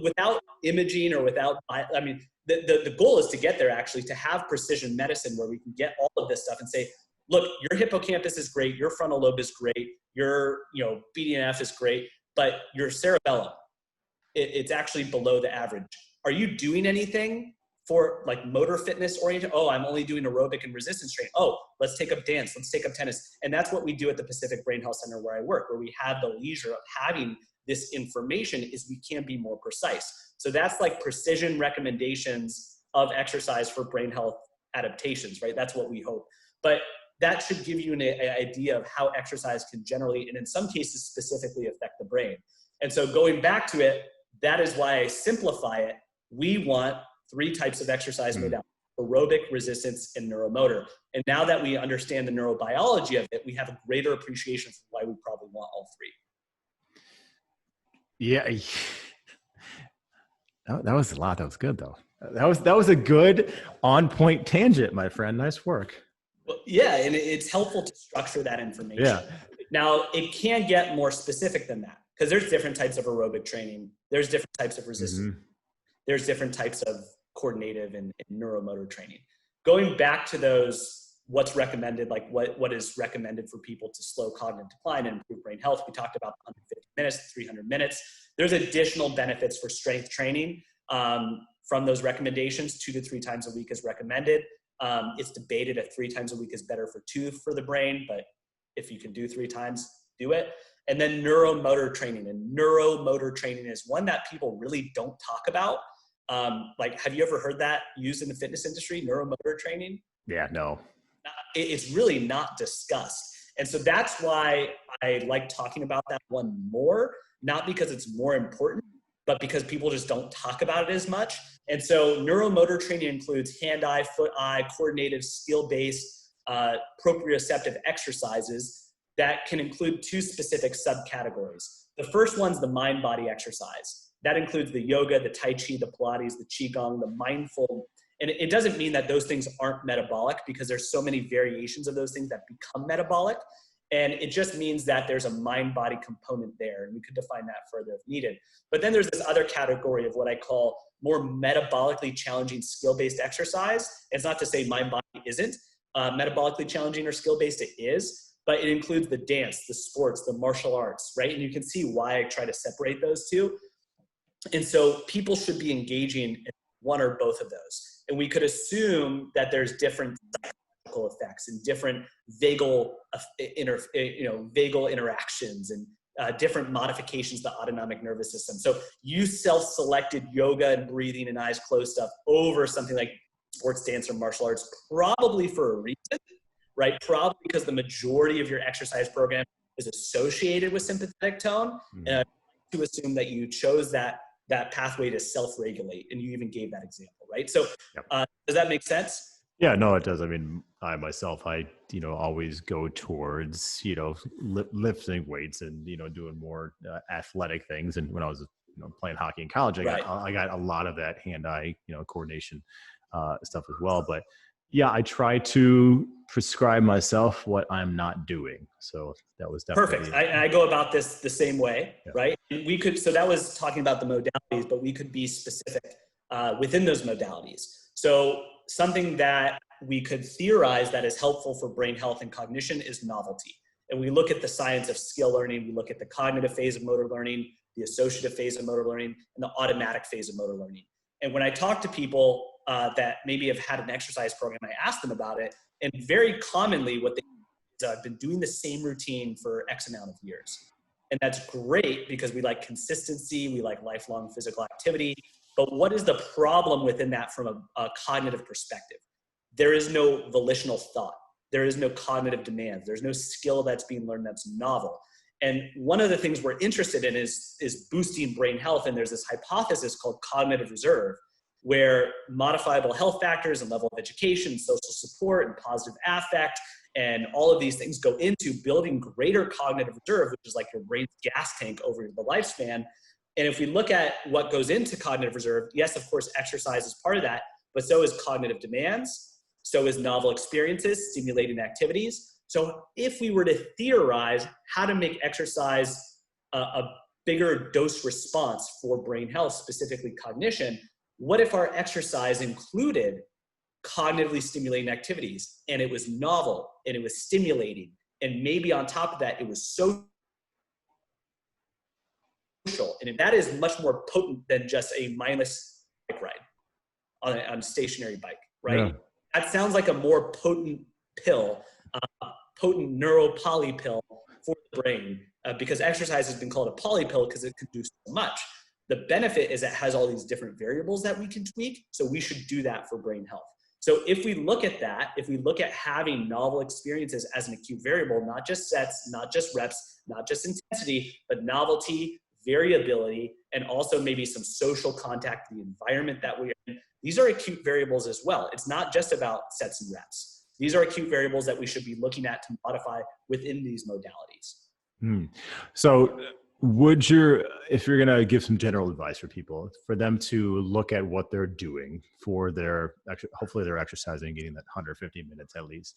Without imaging or without, I mean, the goal is to get there actually, to have precision medicine where we can get all of this stuff and say, look, your hippocampus is great, your frontal lobe is great, your BDNF is great, but your cerebellum, it's actually below the average. Are you doing anything For like motor fitness oriented, oh, I'm only doing aerobic and resistance training. Oh, let's take up dance, let's take up tennis. And that's what we do at the Pacific Brain Health Center where I work, where we have the leisure of having this information is we can be more precise. So that's like precision recommendations of exercise for brain health adaptations, right? That's what we hope. But that should give you an idea of how exercise can generally, and in some cases specifically, affect the brain. And so going back to it, that is why I simplify it. We want 3 types of exercise modalities: aerobic, resistance, and neuromotor. And now that we understand the neurobiology of it, we have a greater appreciation for why we probably want all 3. Yeah. That was a lot. That was good though. That was a good on point tangent, my friend. Nice work. Well, yeah, and it's helpful to structure that information. Yeah. Now, it can get more specific than that because there's different types of aerobic training. There's different types of resistance. There's different types of coordinative and neuromotor training. Going back to those, what's recommended, like what is recommended for people to slow cognitive decline and improve brain health. We talked about 150 minutes, 300 minutes. There's additional benefits for strength training from those recommendations. 2 to 3 times a week is recommended. It's debated if 3 times a week is better for the brain, but if you can do 3 times, do it. And then neuromotor training. And neuromotor training is one that people really don't talk about. Like, have you ever heard that used in the fitness industry, neuromotor training? Yeah, no. It's really not discussed. And so that's why I like talking about that one more, not because it's more important, but because people just don't talk about it as much. And so neuromotor training includes hand-eye, foot-eye, coordinative, skill-based, proprioceptive exercises that can include 2 specific subcategories. The first one's the mind-body exercise. That includes the yoga, the tai chi, the Pilates, the qigong, the mindful. And it doesn't mean that those things aren't metabolic, because there's so many variations of those things that become metabolic. And it just means that there's a mind-body component there, and we could define that further if needed. But then there's this other category of what I call more metabolically challenging skill-based exercise. It's not to say mind-body isn't metabolically challenging or skill-based, it is, but it includes the dance, the sports, the martial arts, right? And you can see why I try to separate those 2. And so people should be engaging in one or both of those. And we could assume that there's different psychological effects and different vagal interactions and different modifications to the autonomic nervous system. So you self-selected yoga and breathing and eyes closed stuff over something like sports, dance, or martial arts, probably for a reason, right? Probably because the majority of your exercise program is associated with sympathetic tone. And to assume that you chose that pathway to self-regulate, and you even gave that example, right? So does that make sense? Yeah, no, it does. I mean, I myself, always go towards, lifting weights and, doing more athletic things. And when I was, playing hockey in college, I got a lot of that hand-eye, coordination stuff as well. But yeah, I try to prescribe myself what I'm not doing. So that was definitely perfect. I go about this the same way, right? And so that was talking about the modalities, but we could be specific within those modalities. So something that we could theorize that is helpful for brain health and cognition is novelty. And we look at the science of skill learning, we look at the cognitive phase of motor learning, the associative phase of motor learning, and the automatic phase of motor learning. And when I talk to people that maybe have had an exercise program, I ask them about it. And very commonly what they do is I've been doing the same routine for X amount of years. And that's great because we like consistency, we like lifelong physical activity. But what is the problem within that from a cognitive perspective? There is no volitional thought. There is no cognitive demand. There's no skill that's being learned that's novel. And one of the things we're interested in is boosting brain health. And there's this hypothesis called cognitive reserve, where modifiable health factors and level of education, social support, and positive affect, and all of these things go into building greater cognitive reserve, which is like your brain's gas tank over the lifespan. And if we look at what goes into cognitive reserve, yes, of course, exercise is part of that, but so is cognitive demands, so is novel experiences, stimulating activities. So if we were to theorize how to make exercise a bigger dose response for brain health, specifically cognition, what if our exercise included cognitively stimulating activities, and it was novel, and it was stimulating, and maybe on top of that, it was social, and that is much more potent than just a mindless bike ride. on a stationary bike, right? Yeah. That sounds like a more potent pill, potent neuropoly pill for the brain, because exercise has been called a poly pill because it can do so much. The benefit is it has all these different variables that we can tweak. So we should do that for brain health. So if we look at that, if we look at having novel experiences as an acute variable, not just sets, not just reps, not just intensity, but novelty, variability, and also maybe some social contact, the environment that we're in, these are acute variables as well. It's not just about sets and reps. These are acute variables that we should be looking at to modify within these modalities. So if you're going to give some general advice for people, for them to look at what they're doing for hopefully they're exercising, getting that 150 minutes at least.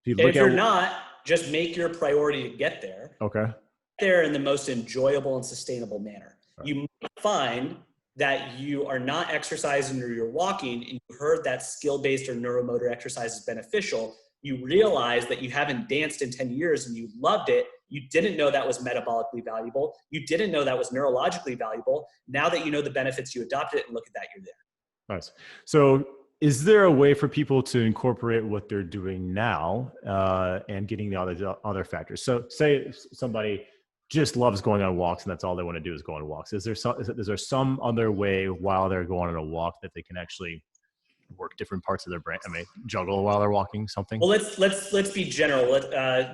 If you're not, just make your priority to get there. Okay. Get there in the most enjoyable and sustainable manner. Right. You might find that you are not exercising or you're walking and you heard that skill-based or neuromotor exercise is beneficial. You realize that you haven't danced in 10 years and you loved it. You didn't know that was metabolically valuable. You didn't know that was neurologically valuable. Now that you know the benefits, you adopted it, and look at that, you're there. Nice. So is there a way for people to incorporate what they're doing now and getting the other factors? So say somebody just loves going on walks and that's all they want to do is go on walks. Is there some other way while they're going on a walk that they can actually work different parts of their brain? I mean, juggle while they're walking, something? Well, let's be general.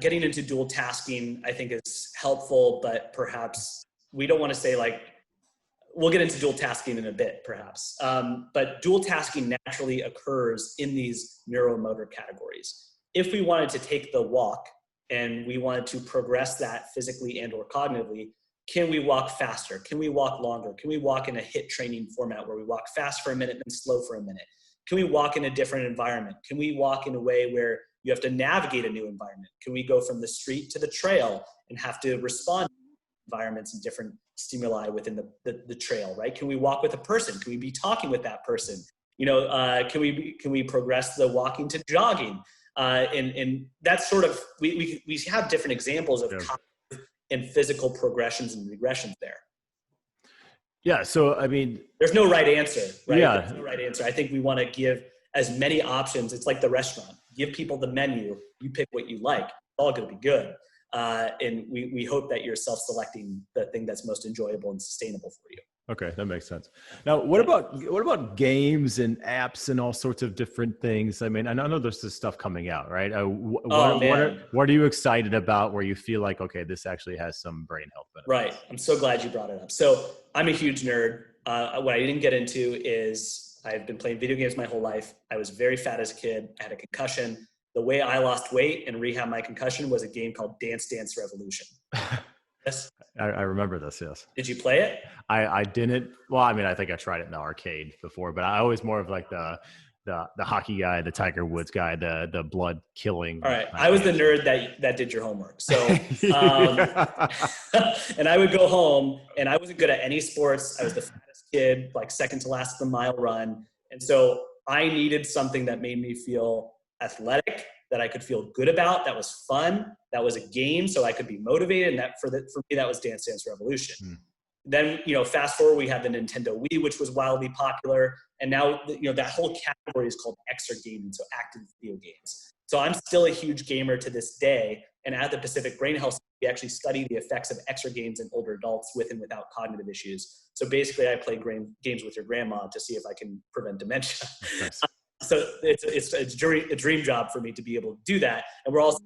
Getting into dual tasking, I think, is helpful, but perhaps we don't want to say we'll get into dual tasking in a bit, perhaps. But dual tasking naturally occurs in these neuromotor categories. If we wanted to take the walk and we wanted to progress that physically and or cognitively, can we walk faster? Can we walk longer? Can we walk in a HIIT training format where we walk fast for a minute and then slow for a minute? Can we walk in a different environment? Can we walk in a way where you have to navigate a new environment? Can we go from the street to the trail and have to respond to environments and different stimuli within the trail, right? Can we walk with a person? Can we be talking with that person? Can we progress the walking to jogging? And that's sort of, we have different examples of cognitive and physical progressions and regressions there. Yeah. So, I mean, there's no right answer, right? Yeah. There's no right answer. I think we want to give as many options. It's like the restaurant. Give people the menu. You pick what you like. It's all going to be good. And we hope that you're self-selecting the thing that's most enjoyable and sustainable for you. Okay, that makes sense. Now, what about games and apps and all sorts of different things? I mean, I know there's this stuff coming out, right? What are you excited about where you feel like, okay, this actually has some brain health benefits? Right. I'm so glad you brought it up. So I'm a huge nerd. What I didn't get into is I've been playing video games my whole life. I was very fat as a kid. I had a concussion. The way I lost weight and rehab my concussion was a game called Dance Dance Revolution. Yes. I remember this. Yes. Did you play it? I didn't. Well, I mean, I think I tried it in the arcade before, but I was more of like the hockey guy, the Tiger Woods guy, the blood killing. All right. I was the nerd that did your homework. So, and I would go home and I wasn't good at any sports. I was the fattest kid, like second to last in the mile run. And so I needed something that made me feel athletic, that I could feel good about, that was fun, that was a game, so I could be motivated. And that for me, that was Dance Dance Revolution. Then, fast forward, we had the Nintendo Wii, which was wildly popular. And now, that whole category is called exergaming, so active video games. So I'm still a huge gamer to this day. And at the Pacific Brain Health, we actually study the effects of exergames in older adults with and without cognitive issues. So basically, I play games with your grandma to see if I can prevent dementia. Nice. So it's a dream job for me to be able to do that. And we're also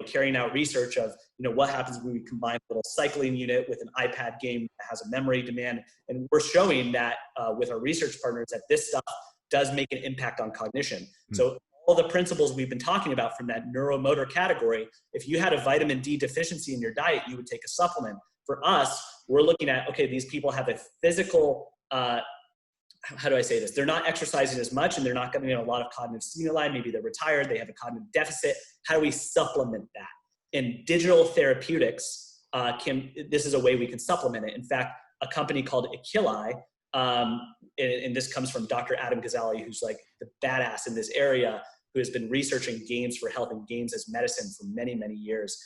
carrying out research of, what happens when we combine a little cycling unit with an iPad game that has a memory demand. And we're showing that with our research partners that this stuff does make an impact on cognition. So all the principles we've been talking about from that neuromotor category, if you had a vitamin D deficiency in your diet, you would take a supplement. For us, we're looking at, okay, these people have a physical, how do I say this? They're not exercising as much and they're not getting a lot of cognitive stimuli. Maybe they're retired, they have a cognitive deficit. How do we supplement that? And digital therapeutics, this is a way we can supplement it. In fact, a company called Achilli, and this comes from Dr. Adam Gazzaley, who's like the badass in this area, who has been researching games for health and games as medicine for many, many years.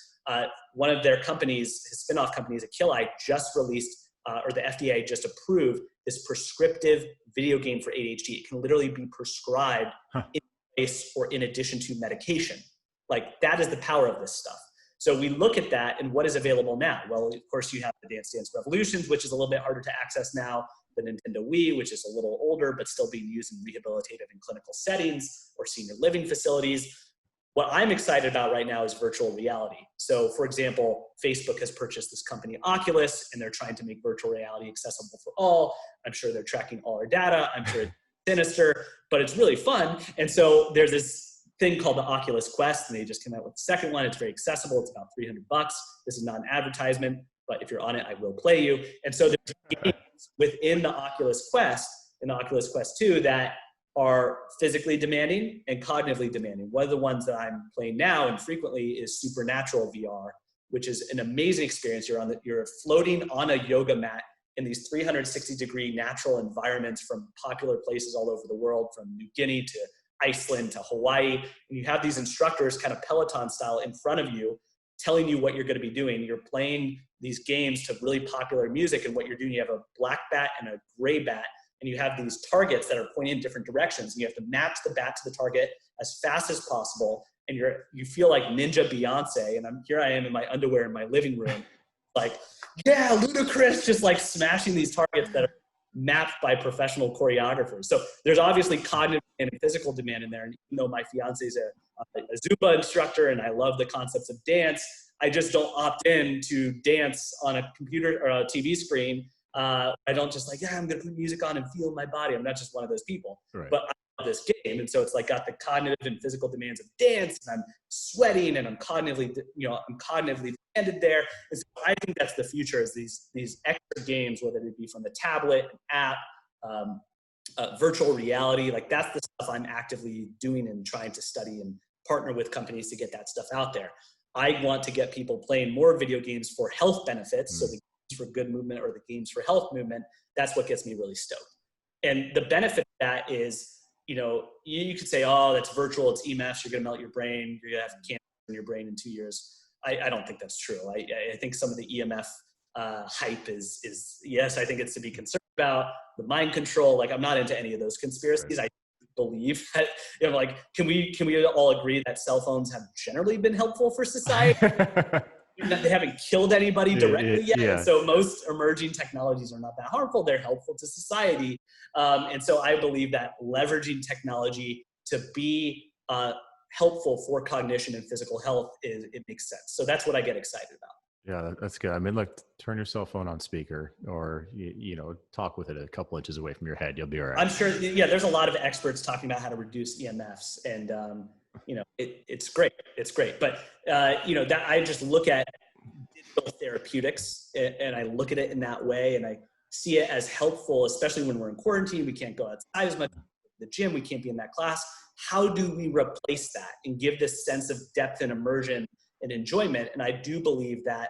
One of their companies, his spinoff companies, Achilli, just released or the FDA just approved this prescriptive video game for ADHD. It can literally be prescribed in place or in addition to medication. Like, that is the power of this stuff. So we look at that and what is available now. Well, of course, you have the Dance Dance Revolutions, which is a little bit harder to access now, the Nintendo Wii, which is a little older, but still being used in rehabilitative and clinical settings or senior living facilities. What I'm excited about right now is virtual reality. So, for example, Facebook has purchased this company Oculus, and they're trying to make virtual reality accessible for all. I'm sure they're tracking all our data. I'm sure it's sinister, but it's really fun. And so there's this thing called the Oculus Quest, and they just came out with the second one. It's very accessible. It's about $300. This is not an advertisement, but if you're on it, I will play you. And so there's games within the Oculus Quest and the Oculus Quest 2 that are physically demanding and cognitively demanding. One of the ones that I'm playing now and frequently is Supernatural VR, which is an amazing experience. You're floating on a yoga mat in these 360-degree natural environments from popular places all over the world, from New Guinea to Iceland to Hawaii. And you have these instructors kind of Peloton style in front of you, telling you what you're going to be doing. You're playing these games to really popular music, and what you're doing, you have a black bat and a gray bat, and you have these targets that are pointing in different directions, and you have to match the bat to the target as fast as possible. And you feel like Ninja Beyonce, and here I am in my underwear in my living room, like, yeah, ludicrous, just like smashing these targets that are mapped by professional choreographers. So there's obviously cognitive and physical demand in there. And even though my fiance is a Zumba instructor and I love the concepts of dance, I just don't opt in to dance on a computer or a TV screen. I don't just like, yeah, I'm going to put music on and feel my body. I'm not just one of those people. Right. But I love this game. And so it's like got the cognitive and physical demands of dance, and I'm sweating and I'm cognitively demanded there. And so I think that's the future, is these extra games, whether it be from the tablet, an app, virtual reality. Like, that's the stuff I'm actively doing and trying to study and partner with companies to get that stuff out there. I want to get people playing more video games for health benefits. So the games for good movement or the games for health movement, that's what gets me really stoked. And the benefit of that is, you could say, oh, that's virtual, it's EMFs, you're going to melt your brain, you're going to have cancer in your brain in 2 years. I don't think that's true. I think some of the EMF hype is yes, I think it's to be concerned about. The mind control, like, I'm not into any of those conspiracies. I believe that, like, can we all agree that cell phones have generally been helpful for society? They haven't killed anybody directly yet. Yeah. So most emerging technologies are not that harmful. They're helpful to society. And so I believe that leveraging technology to be helpful for cognition and physical health it makes sense. So that's what I get excited about. Yeah, that's good. I mean, look, turn your cell phone on speaker, or, talk with it a couple inches away from your head. You'll be all right. I'm sure. Yeah, there's a lot of experts talking about how to reduce EMFs, and it's great. It's great. But that I just look at digital therapeutics, and I look at it in that way, and I see it as helpful, especially when we're in quarantine. We can't go outside as much. The gym, we can't be in that class. How do we replace that and give this sense of depth and immersion and enjoyment? And I do believe that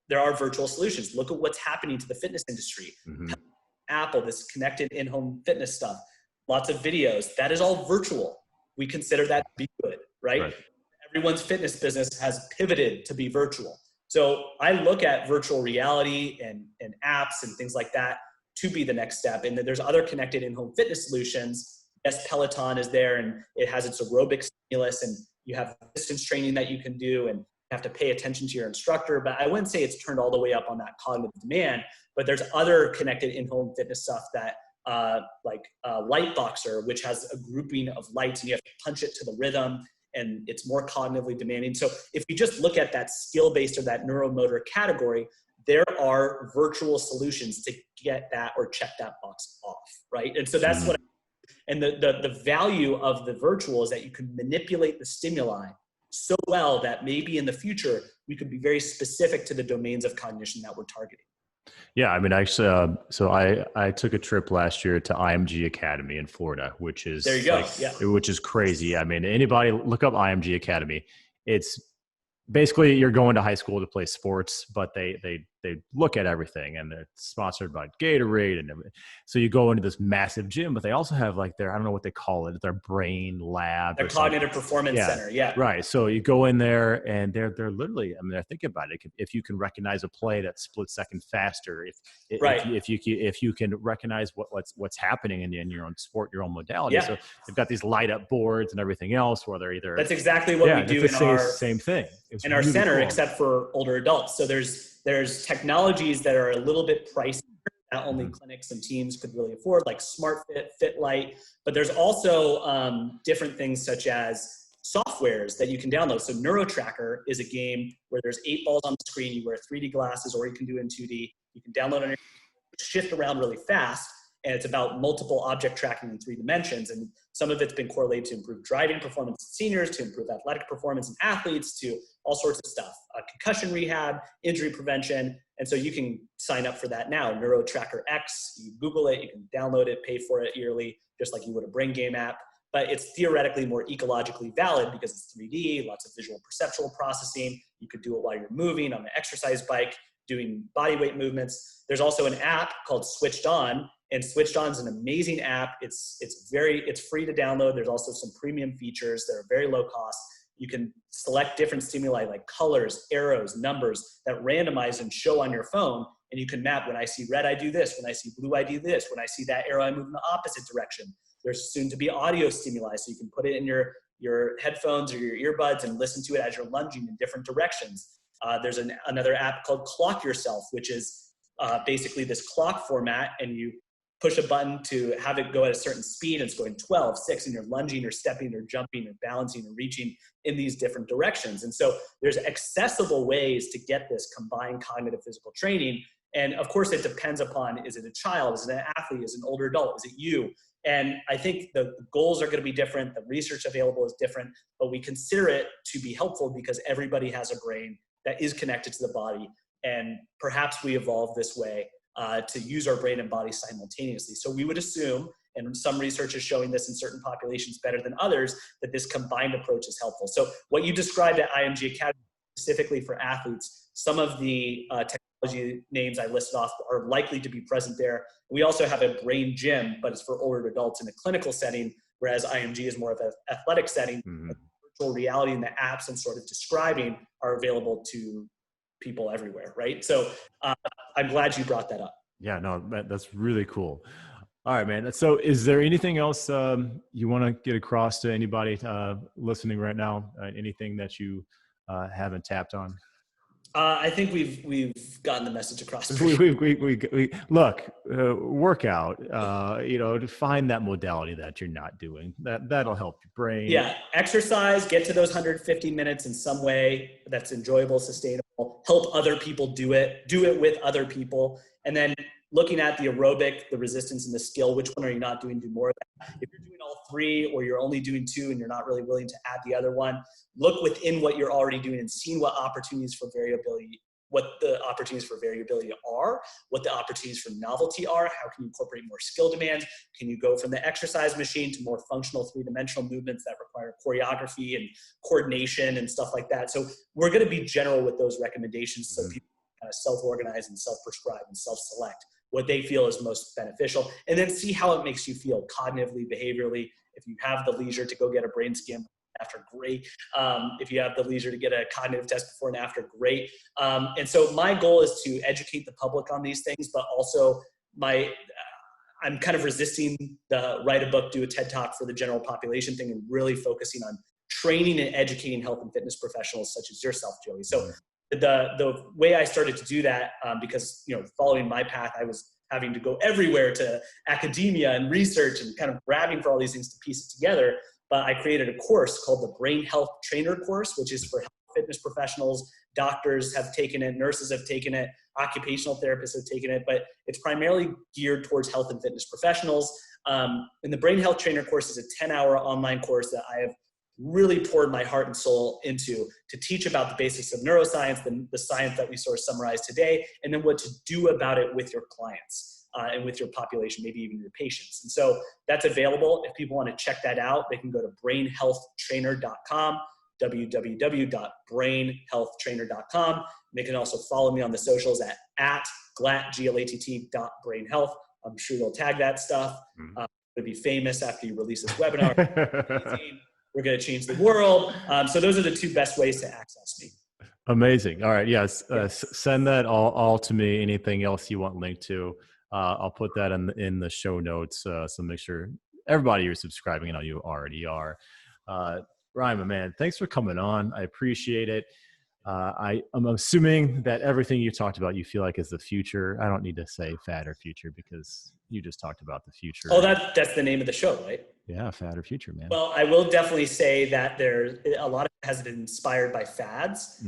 there are virtual solutions. Look at what's happening to the fitness industry. Mm-hmm. Apple, this connected in-home fitness stuff, lots of videos, that is all virtual. We consider that to be good, right? Everyone's fitness business has pivoted to be virtual. So I look at virtual reality and apps and things like that to be the next step. And then there's other connected in-home fitness solutions. Yes, Peloton is there, and it has its aerobic stimulus, and you have distance training that you can do, and you have to pay attention to your instructor. But I wouldn't say it's turned all the way up on that cognitive demand, but there's other connected in-home fitness stuff that like Lightboxer, which has a grouping of lights, and you have to punch it to the rhythm, and it's more cognitively demanding. So if you just look at that skill-based or that neuromotor category, there are virtual solutions to get that or check that box off, right? And so that's what and the value of the virtual is that you can manipulate the stimuli so well that maybe in the future we could be very specific to the domains of cognition that we're targeting. Yeah, I mean, actually, so I took a trip last year to IMG Academy in Florida, which is there you go, which is crazy. I mean, anybody look up IMG Academy. It's basically you're going to high school to play sports, but they they look at everything, and it's sponsored by Gatorade and everything. So you go into this massive gym, but they also have like their, I don't know what they call it, their brain lab, their cognitive performance center. Yeah. Right. So you go in there and they're literally, I mean, they're thinking about it. If you can recognize a play that's split second faster, if you can recognize what's happening in your own sport, your own modality. So they've got these light up boards and everything else where they're either, that's exactly what we do in our same thing in our center, except for older adults. So there's technologies that are a little bit pricey that only clinics and teams could really afford, like SmartFit, FitLight. But there's also different things such as softwares that you can download. So NeuroTracker is a game where there's 8 balls on the screen. You wear 3D glasses, or you can do it in 2D. You can download on your shift around really fast. And it's about multiple object tracking in 3 dimensions. And some of it's been correlated to improve driving performance in seniors, to improve athletic performance in athletes, to all sorts of stuff, concussion rehab, injury prevention. And so you can sign up for that now. NeuroTracker X, you Google it, you can download it, pay for it yearly, just like you would a brain game app. But it's theoretically more ecologically valid because it's 3D, lots of visual perceptual processing. You could do it while you're moving on an exercise bike, doing body weight movements. There's also an app called Switched On, and Switched On is an amazing app. It's free to download. There's also some premium features that are very low cost. You can select different stimuli like colors, arrows, numbers that randomize and show on your phone. And you can map, when I see red, I do this. When I see blue, I do this. When I see that arrow, I move in the opposite direction. There's soon to be audio stimuli, so you can put it in your headphones or your earbuds and listen to it as you're lunging in different directions. There's another app called Clock Yourself, which is basically this clock format, and you push a button to have it go at a certain speed, and it's going 12, 6, and you're lunging or stepping or jumping or balancing or reaching in these different directions. And so there's accessible ways to get this combined cognitive physical training. And of course, it depends upon, is it a child? Is it an athlete? Is it an older adult? Is it you? And I think the goals are going to be different. The research available is different, but we consider it to be helpful because everybody has a brain that is connected to the body. And perhaps we evolved this way to use our brain and body simultaneously. So we would assume, and some research is showing this in certain populations better than others, that this combined approach is helpful. So what you described at IMG Academy, specifically for athletes, some of the technology names I listed off are likely to be present there. We also have a brain gym, but it's for older adults in a clinical setting, whereas IMG is more of an athletic setting. Virtual reality and the apps I'm sort of describing are available to people everywhere, right? So I'm glad you brought that up. Yeah, no, that's really cool. All right, man. So is there anything else you want to get across to anybody listening right now? Anything that you haven't tapped on? I think we've gotten the message across. We look, work out, to find that modality that you're not doing. That'll help your brain. Yeah, exercise, get to those 150 minutes in some way that's enjoyable, sustainable, help other people do it with other people. And then looking at the aerobic, the resistance, and the skill, which one are you not doing? Do more of that. If you're doing all 3 or you're only doing 2 and you're not really willing to add the other one, look within what you're already doing and seeing what opportunities for variability, what the opportunities for variability are, what the opportunities for novelty are, how can you incorporate more skill demands? Can you go from the exercise machine to more functional 3-dimensional movements that require choreography and coordination and stuff like that? So we're going to be general with those recommendations so people kind of self-organize and self-prescribe and self-select what they feel is most beneficial, and then see how it makes you feel cognitively, behaviorally. If you have the leisure to go get a brain scan after, great. If you have the leisure to get a cognitive test before and after, great. And so my goal is to educate the public on these things, but also I'm kind of resisting the write a book, do a TED Talk for the general population thing, and really focusing on training and educating health and fitness professionals such as yourself, Joey. So the way I started to do that, because following my path, I was having to go everywhere to academia and research and kind of grabbing for all these things to piece it together. But I created a course called the Brain Health Trainer course, which is for health fitness professionals. Doctors have taken it, nurses have taken it, occupational therapists have taken it, but it's primarily geared towards health and fitness professionals. And the Brain Health Trainer course is a 10-hour online course that I have really poured my heart and soul into to teach about the basics of neuroscience, the science that we sort of summarized today, and then what to do about it with your clients and with your population, maybe even your patients. And so that's available. If people want to check that out, they can go to brainhealthtrainer.com, www.brainhealthtrainer.com. They can also follow me on the socials at at Glatt, Glatt, .brain health. I'm sure they'll tag that stuff. It'll be famous after you release this webinar. We're going to change the world. So those are the two best ways to access me. Amazing. All right. Yes. Send that all to me. Anything else you want linked to, I'll put that in the show notes. So make sure everybody you're subscribing, and you already are. Ryan, my man, thanks for coming on. I appreciate it. I'm assuming that everything you talked about, you feel like is the future. I don't need to say fad or future because you just talked about the future. Oh, that's the name of the show, right? Yeah, fad or future, man. Well, I will definitely say that there's a lot of it has been inspired by fads.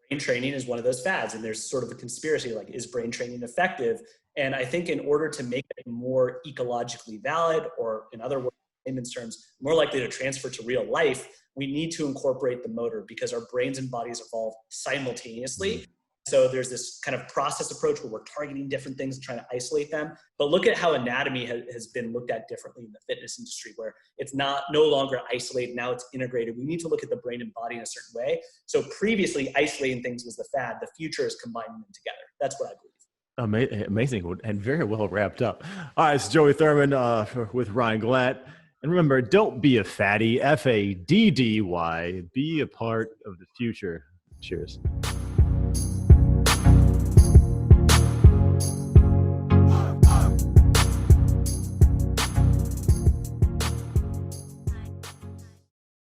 Brain training is one of those fads, and there's sort of a conspiracy, like, is brain training effective? And I think in order to make it more ecologically valid, or in other words, layman's terms, more likely to transfer to real life, we need to incorporate the motor because our brains and bodies evolve simultaneously. So there's this kind of process approach where we're targeting different things and trying to isolate them. But look at how anatomy has been looked at differently in the fitness industry, where it's no longer isolated. Now it's integrated. We need to look at the brain and body in a certain way. So previously, isolating things was the fad. The future is combining them together. That's what I believe. Amazing and very well wrapped up. All right, it's Joey Thurman with Ryan Glatt. And remember, don't be a fatty, FADDY. Be a part of the future. Cheers.